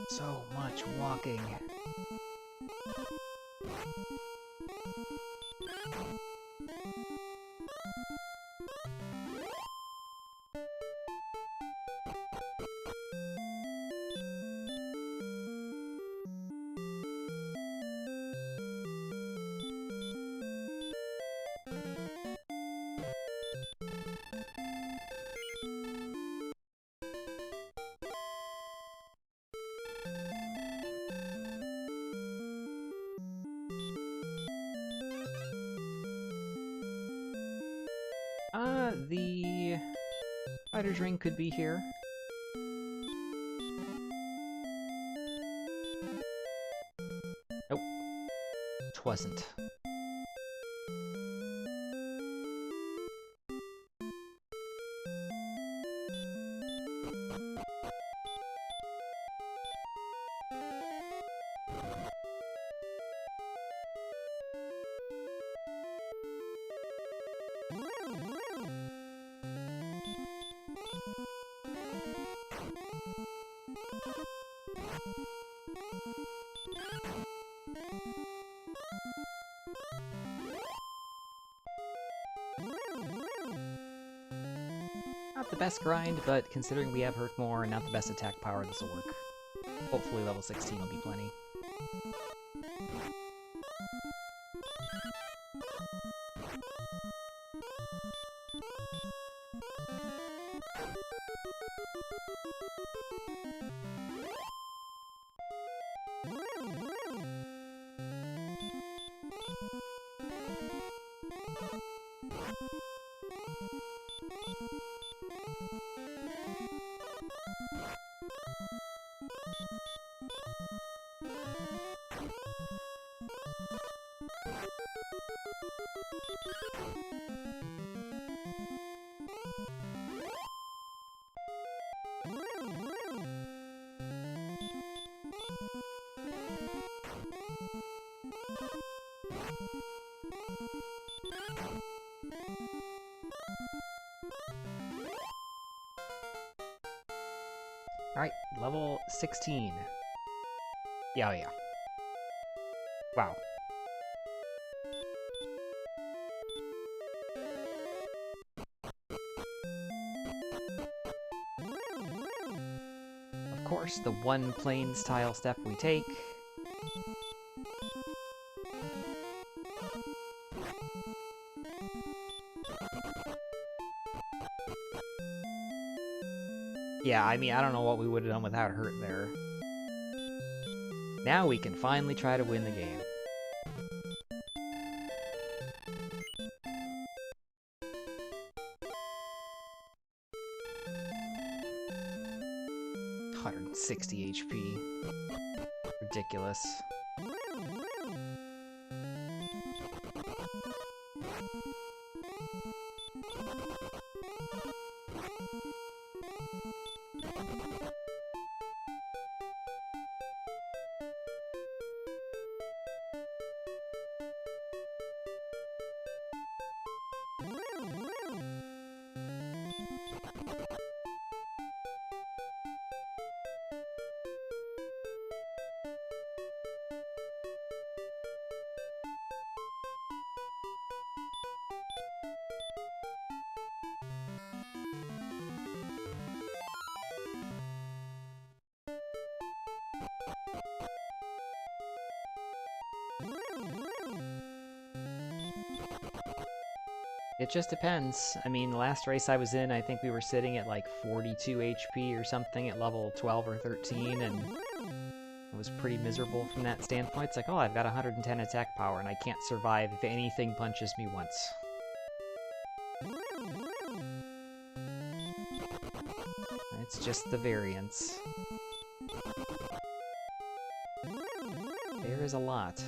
So much walking. the fighter's ring could be here. Nope. Twasn't. Not the best grind, but considering we have Hurt More and not the best attack power, this will work. Hopefully level 16 will be plenty. Alright, level 16. Yeah, oh yeah. Wow. Of course, the one plain style step we take. Yeah, I mean, I don't know what we would have done without Hurt there. Now we can finally try to win the game. $160 HP. Ridiculous. It just depends. I mean, the last race I was in, I think we were sitting at like 42 HP or something at level 12 or 13, and it was pretty miserable from that standpoint. It's like, oh, I've got 110 attack power, and I can't survive if anything punches me once. It's just the variance. There is a lot.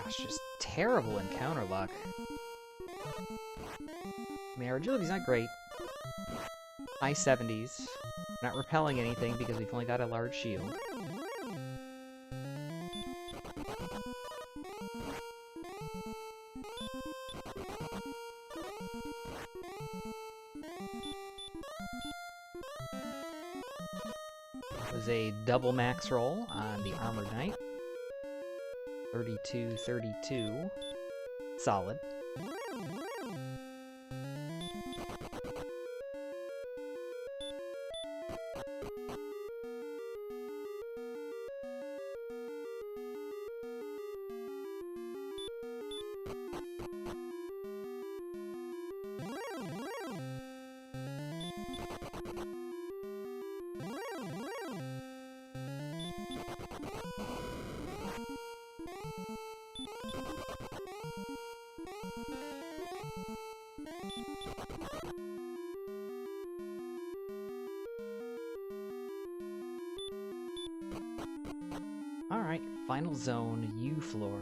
Gosh, just terrible encounter luck. I mean, our agility's not great. High 70s. Not repelling anything because we've only got a large shield. It was a double max roll on the Armored Knight. 32-32. Solid. Alright, final zone, U floor.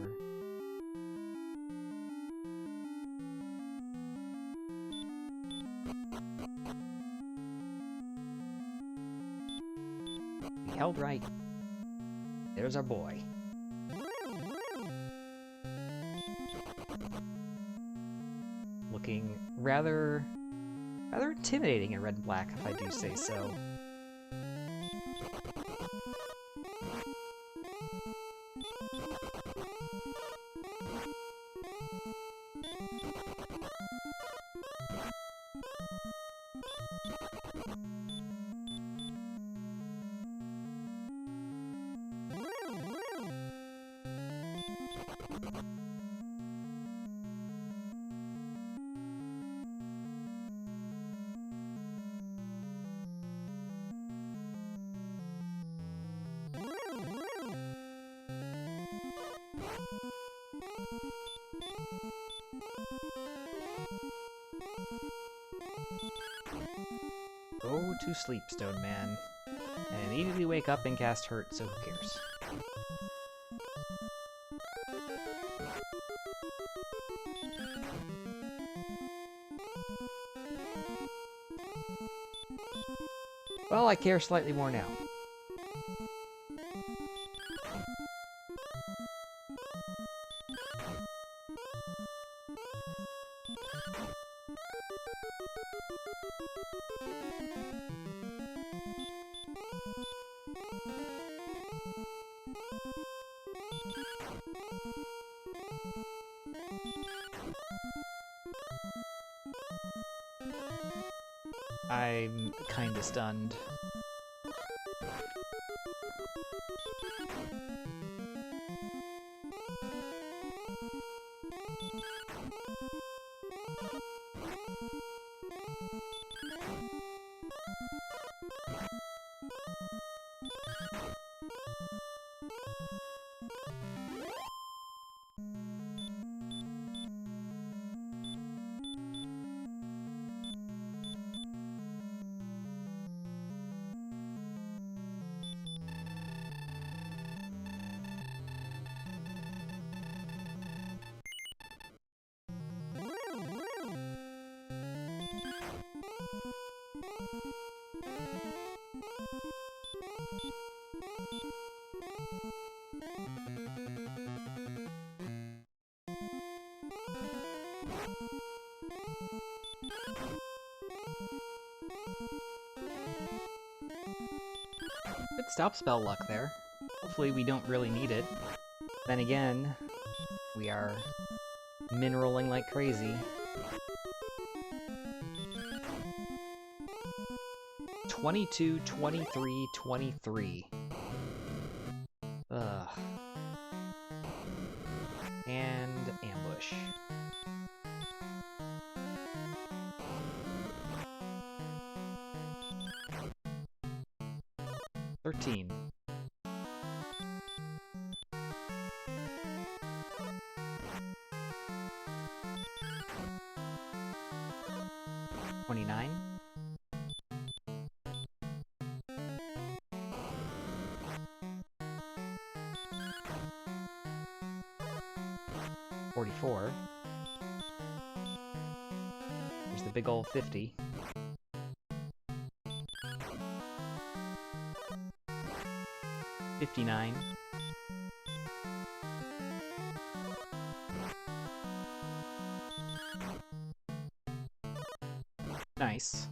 We held right. There's our boy. Looking rather intimidating in red and black, if I do say so. Go to sleep, Stone Man. And immediately wake up and cast Hurt, so who cares? Well, I care slightly more now. I'm kinda stunned. Good stop spell luck there. Hopefully we don't really need it. Then again, we are mineraling like crazy. 22, 23, 23. Ugh. And ambush. $13. $29. There's the big ol' 50. $59. Nice.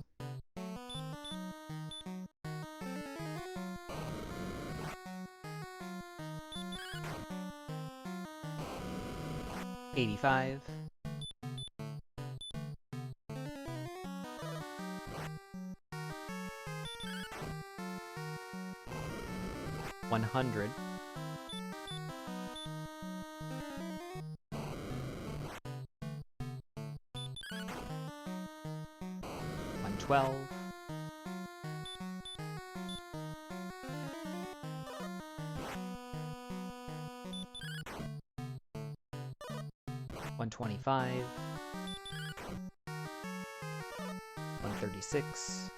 $85. $100. $112. $125. $136.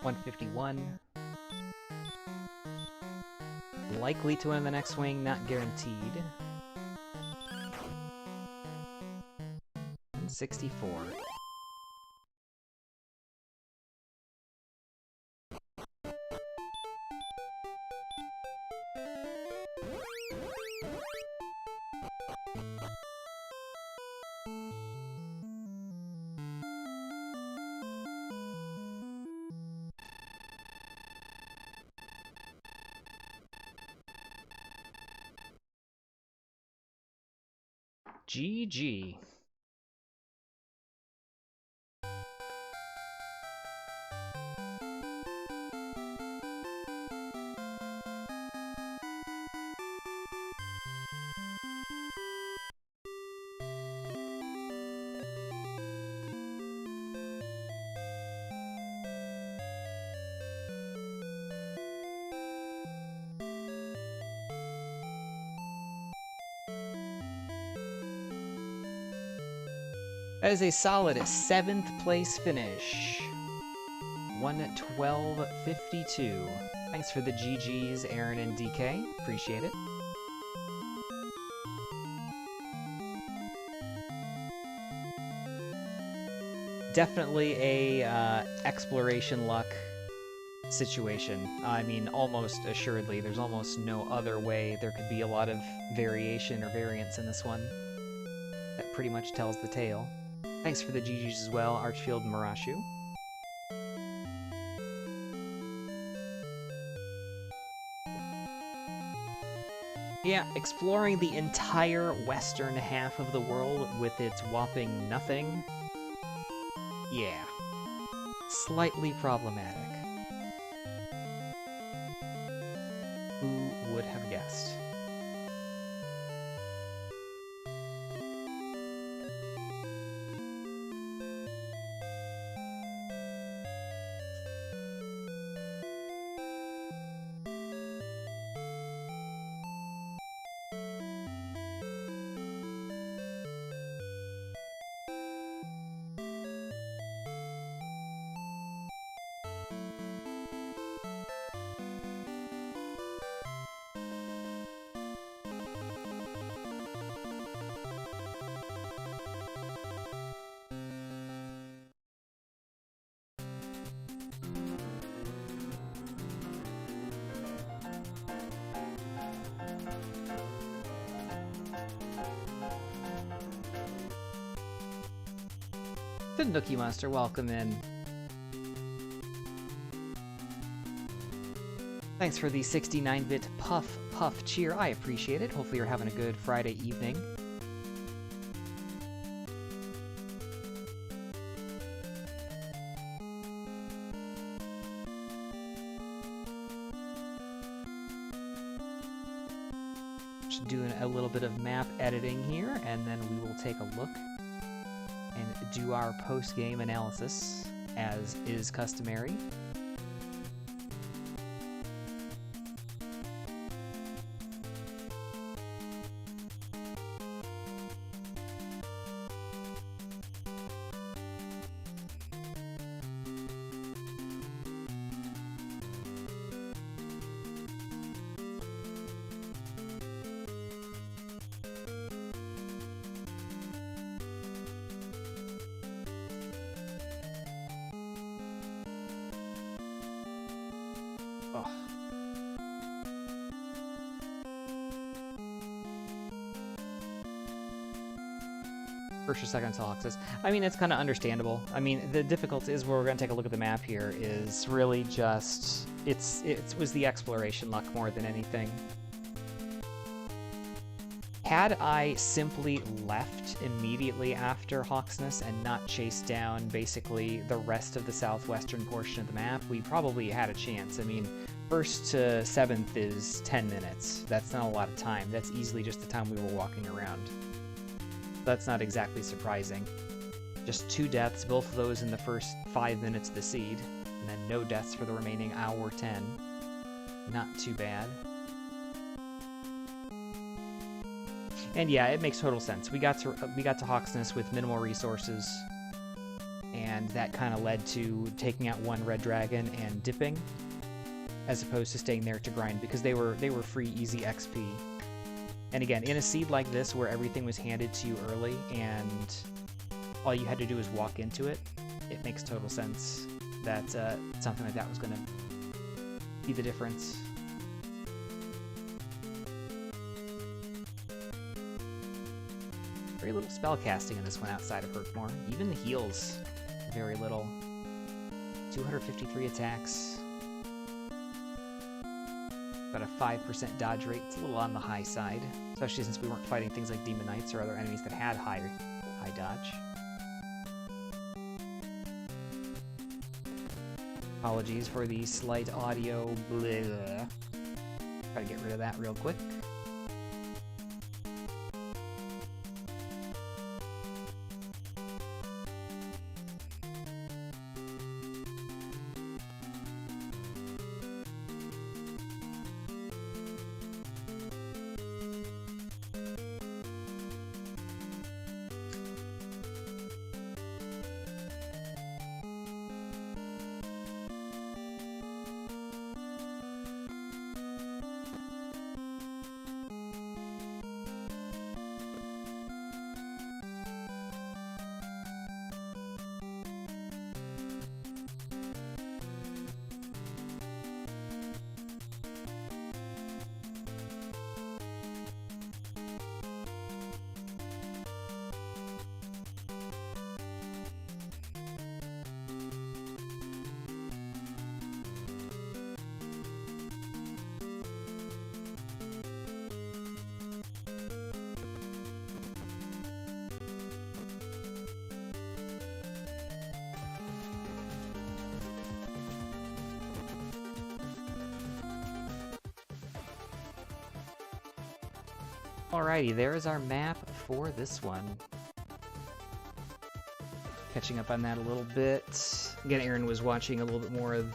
$151. Likely to win the next swing, not guaranteed. $164. GG. That is a solid 7th place finish. 112.52. Thanks for the GGs, Aaron and DK. Appreciate it. Definitely a exploration luck situation. I mean, almost assuredly, there's almost no other way there could be a lot of variation or variance in this one. That pretty much tells the tale. Thanks for the GGs as well, Archfield and Marashu. Yeah, exploring the entire western half of the world with its whopping nothing. Yeah. Slightly problematic. Who would have guessed? The Nookie Monster, welcome in. Thanks for the 69-bit puff cheer. I appreciate it. Hopefully you're having a good Friday evening. Just doing a little bit of map editing here, and then we will take a look and do our post-game analysis, as is customary. Oh. First or second until Hoxus. I mean, it's kind of understandable. I mean, the difficulty is where we're going to take a look at the map here is really just... It was the exploration luck more than anything. Had I simply left immediately after Hawksness and not chased down basically the rest of the southwestern portion of the map, we probably had a chance. I mean, 1st to 7th is 10 minutes. That's not a lot of time. That's easily just the time we were walking around. That's not exactly surprising. Just 2 deaths, both of those in the first 5 minutes of the seed, and then no deaths for the remaining hour 10. Not too bad. And yeah, it makes total sense. We got to Hawksness with minimal resources, and that kind of led to taking out 1 red dragon and dipping, as opposed to staying there to grind, because they were free, easy XP. And again, in a seed like this, where everything was handed to you early, and all you had to do was walk into it, it makes total sense that something like that was going to be the difference. Very little spell casting in this one outside of Herkmore. Even the heals, very little. 253 attacks. About a 5% dodge rate. It's a little on the high side, especially since we weren't fighting things like Demon Knights or other enemies that had high dodge. Apologies for the slight audio blah. Try to get rid of that real quick. Alrighty, there is our map for this one. Catching up on that a little bit. Again, Aaron was watching a little bit more of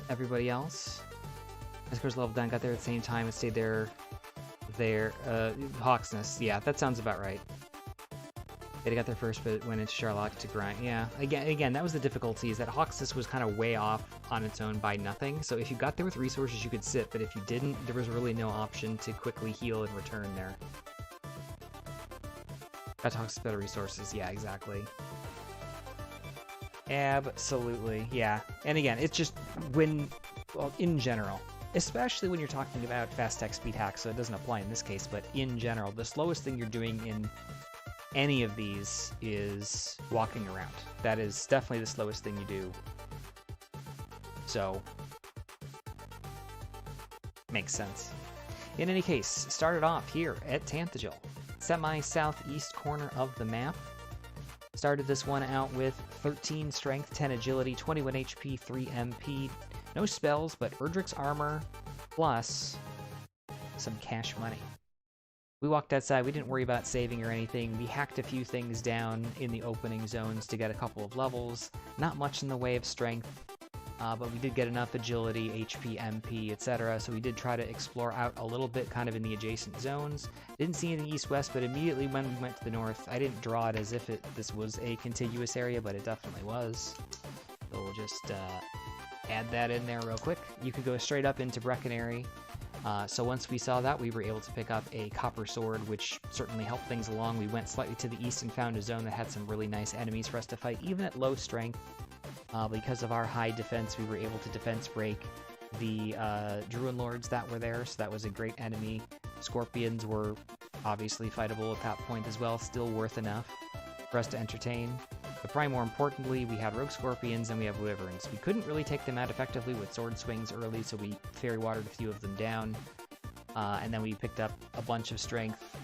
everybody else. Escor's level down, got there at the same time and stayed there. Hawksness, yeah, that sounds about right. They got there first, but went into Charlotte to grind. Yeah, again, that was the difficulty, is that Hawksness was kind of way off on its own by nothing. So if you got there with resources, you could sit, but if you didn't, there was really no option to quickly heal and return there. Got Hawksness better resources, yeah, exactly. Absolutely, yeah. And again, it's just when, well, in general, especially when you're talking about fast tech speed hacks, so it doesn't apply in this case, but in general, the slowest thing you're doing in any of these is walking around. That is definitely the slowest thing you do. So, makes sense. In any case, started off here at Tanthagil, semi-southeast corner of the map. Started this one out with 13 strength, 10 agility, 21 HP, 3 MP. No spells, but Erdrick's armor, plus some cash money. We walked outside, we didn't worry about saving or anything. We hacked a few things down in the opening zones to get a couple of levels. Not much in the way of strength, but we did get enough agility, HP, MP, etc. So we did try to explore out a little bit kind of in the adjacent zones. Didn't see anything east-west, but immediately when we went to the north, I didn't draw it as if this was a contiguous area, but it definitely was. So we'll just add that in there real quick. You could go straight up into Breckenary. So once we saw that, we were able to pick up a copper sword, which certainly helped things along. We went slightly to the east and found a zone that had some really nice enemies for us to fight, even at low strength. Because of our high defense, we were able to defense break the Druid Lords that were there, so that was a great enemy. Scorpions were obviously fightable at that point as well, still worth enough for us to entertain. But probably more importantly, we had Rogue Scorpions and we have Wyverns. We couldn't really take them out effectively with sword swings early, so we fairy watered a few of them down. And then we picked up a bunch of strength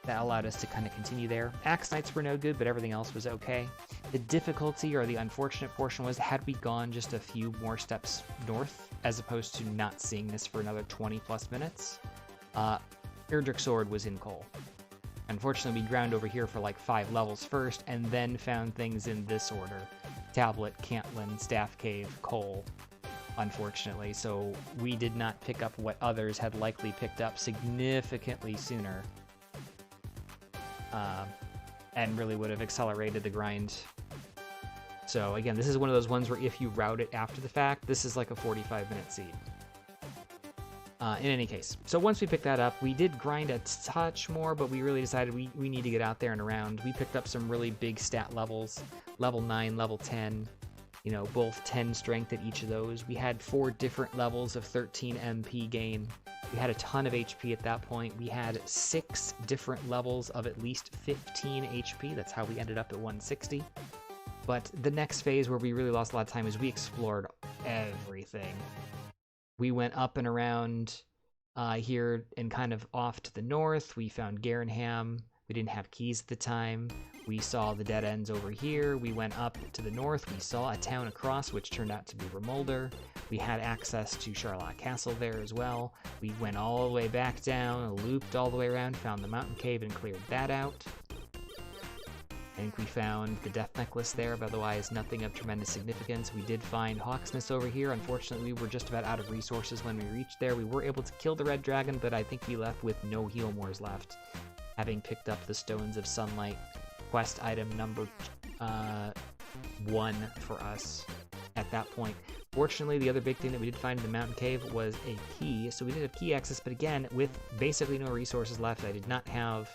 that allowed us to kind of continue there. Axe Knights were no good, but everything else was okay. The difficulty, or the unfortunate portion, was had we gone just a few more steps north, as opposed to not seeing this for another 20 plus minutes, Erdrick Sword was in coal. Unfortunately, we ground over here for like 5 levels first, and then found things in this order. Tablet, Cantlin, Staff Cave, Coal, unfortunately. So we did not pick up what others had likely picked up significantly sooner. And really would have accelerated the grind. So again, this is one of those ones where if you route it after the fact, this is like a 45-minute seed. In any case, so once we picked that up, we did grind a touch more, but we really decided we need to get out there and around. We picked up some really big stat levels, level 9, level 10, you know, both 10 strength at each of those. We had 4 different levels of 13 MP gain. We had a ton of HP at that point. We had 6 different levels of at least 15 HP. That's how we ended up at 160. But the next phase where we really lost a lot of time is we explored everything. We went up and around here and kind of off to the north. We found Garenham. We didn't have keys at the time. We saw the dead ends over here. We went up to the north. We saw a town across, which turned out to be Remolder. We had access to Charlotte Castle there as well. We went all the way back down, looped all the way around, found the mountain cave and cleared that out. I think we found the Death Necklace there, but otherwise nothing of tremendous significance. We did find Hawksness over here. Unfortunately, we were just about out of resources when we reached there. We were able to kill the Red Dragon, but I think we left with no heal mores left, having picked up the Stones of Sunlight quest item number 1 for us at that point. Fortunately, the other big thing that we did find in the mountain cave was a key, so we did have key access, but again, with basically no resources left, I did not have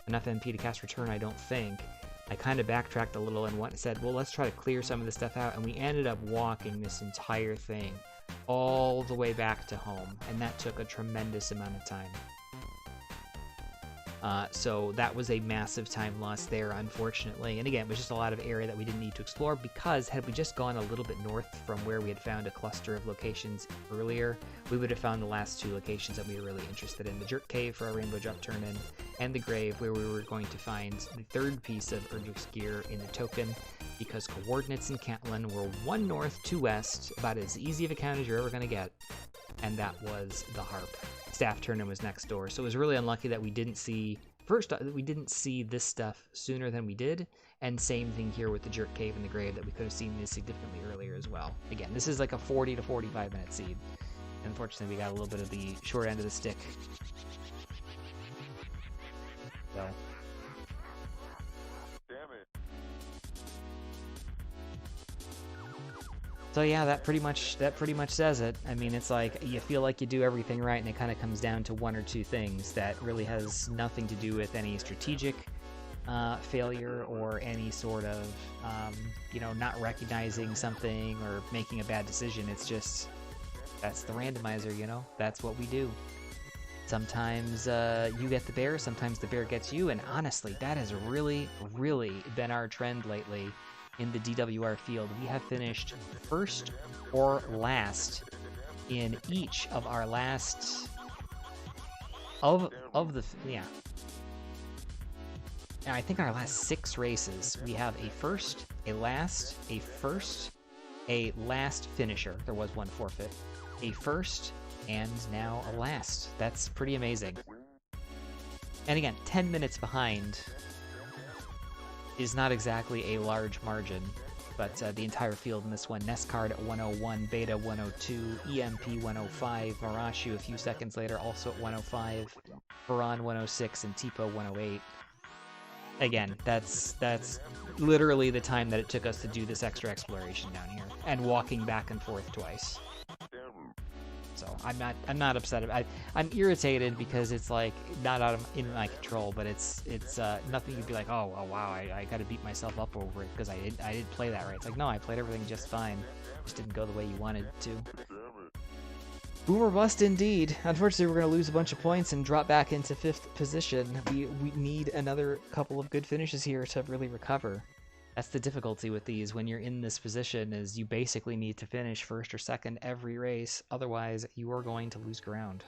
enough MP to cast Return, I don't think. I kind of backtracked a little and said, well, let's try to clear some of this stuff out, and we ended up walking this entire thing all the way back to home, and that took a tremendous amount of time. So that was a massive time loss there, unfortunately. And again, it was just a lot of area that we didn't need to explore, because had we just gone a little bit north from where we had found a cluster of locations earlier, we would have found the last 2 locations that we were really interested in. The Jerk Cave for our Rainbow Drop Turn-In, and the Grave, where we were going to find the 3rd piece of Erdrick's gear in the token, because coordinates in Cantlin were 1 north, 2 west, about as easy of a count as you're ever going to get, and that was the Harp. Staff Turn-In was next door, so it was really unlucky that we didn't see this stuff sooner than we did, and same thing here with the Jerk Cave and the Grave, that we could have seen this significantly earlier as well. Again, this is like a 40 to 45 minute seed. Unfortunately, we got a little bit of the short end of the stick. So. So yeah, that pretty much says it. I mean, it's like you feel like you do everything right, and it kind of comes down to 1 or 2 things that really has nothing to do with any strategic failure or any sort of you know, not recognizing something or making a bad decision. It's just, that's the randomizer, you know? That's what we do. Sometimes you get the bear, sometimes the bear gets you, and honestly, that has really, really been our trend lately in the DWR field. We have finished first or last in each of our last I think our last 6 races. We have a first, a last, a first, a last finisher. There was 1 forfeit, a first, and now a last. That's pretty amazing. And again, 10 minutes behind is not exactly a large margin, but the entire field in this one: Nescard at 101, Beta 102, EMP 105, Marashu a few seconds later also at 105, Varan 106, and Tipo 108. Again, that's literally the time that it took us to do this extra exploration down here, and walking back and forth twice. So I'm not upset. I'm irritated because it's like not in my control, but it's nothing you'd be like, oh wow, I got to beat myself up over it because I didn't play that right. It's like, no, I played everything just fine. Just didn't go the way you wanted to. Boomer bust indeed. Unfortunately, we're going to lose a bunch of points and drop back into 5th position. We need another couple of good finishes here to really recover. That's the difficulty with these when you're in this position, is you basically need to finish 1st or 2nd every race. Otherwise, you are going to lose ground.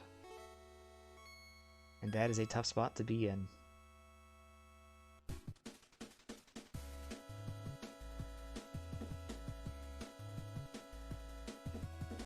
And that is a tough spot to be in.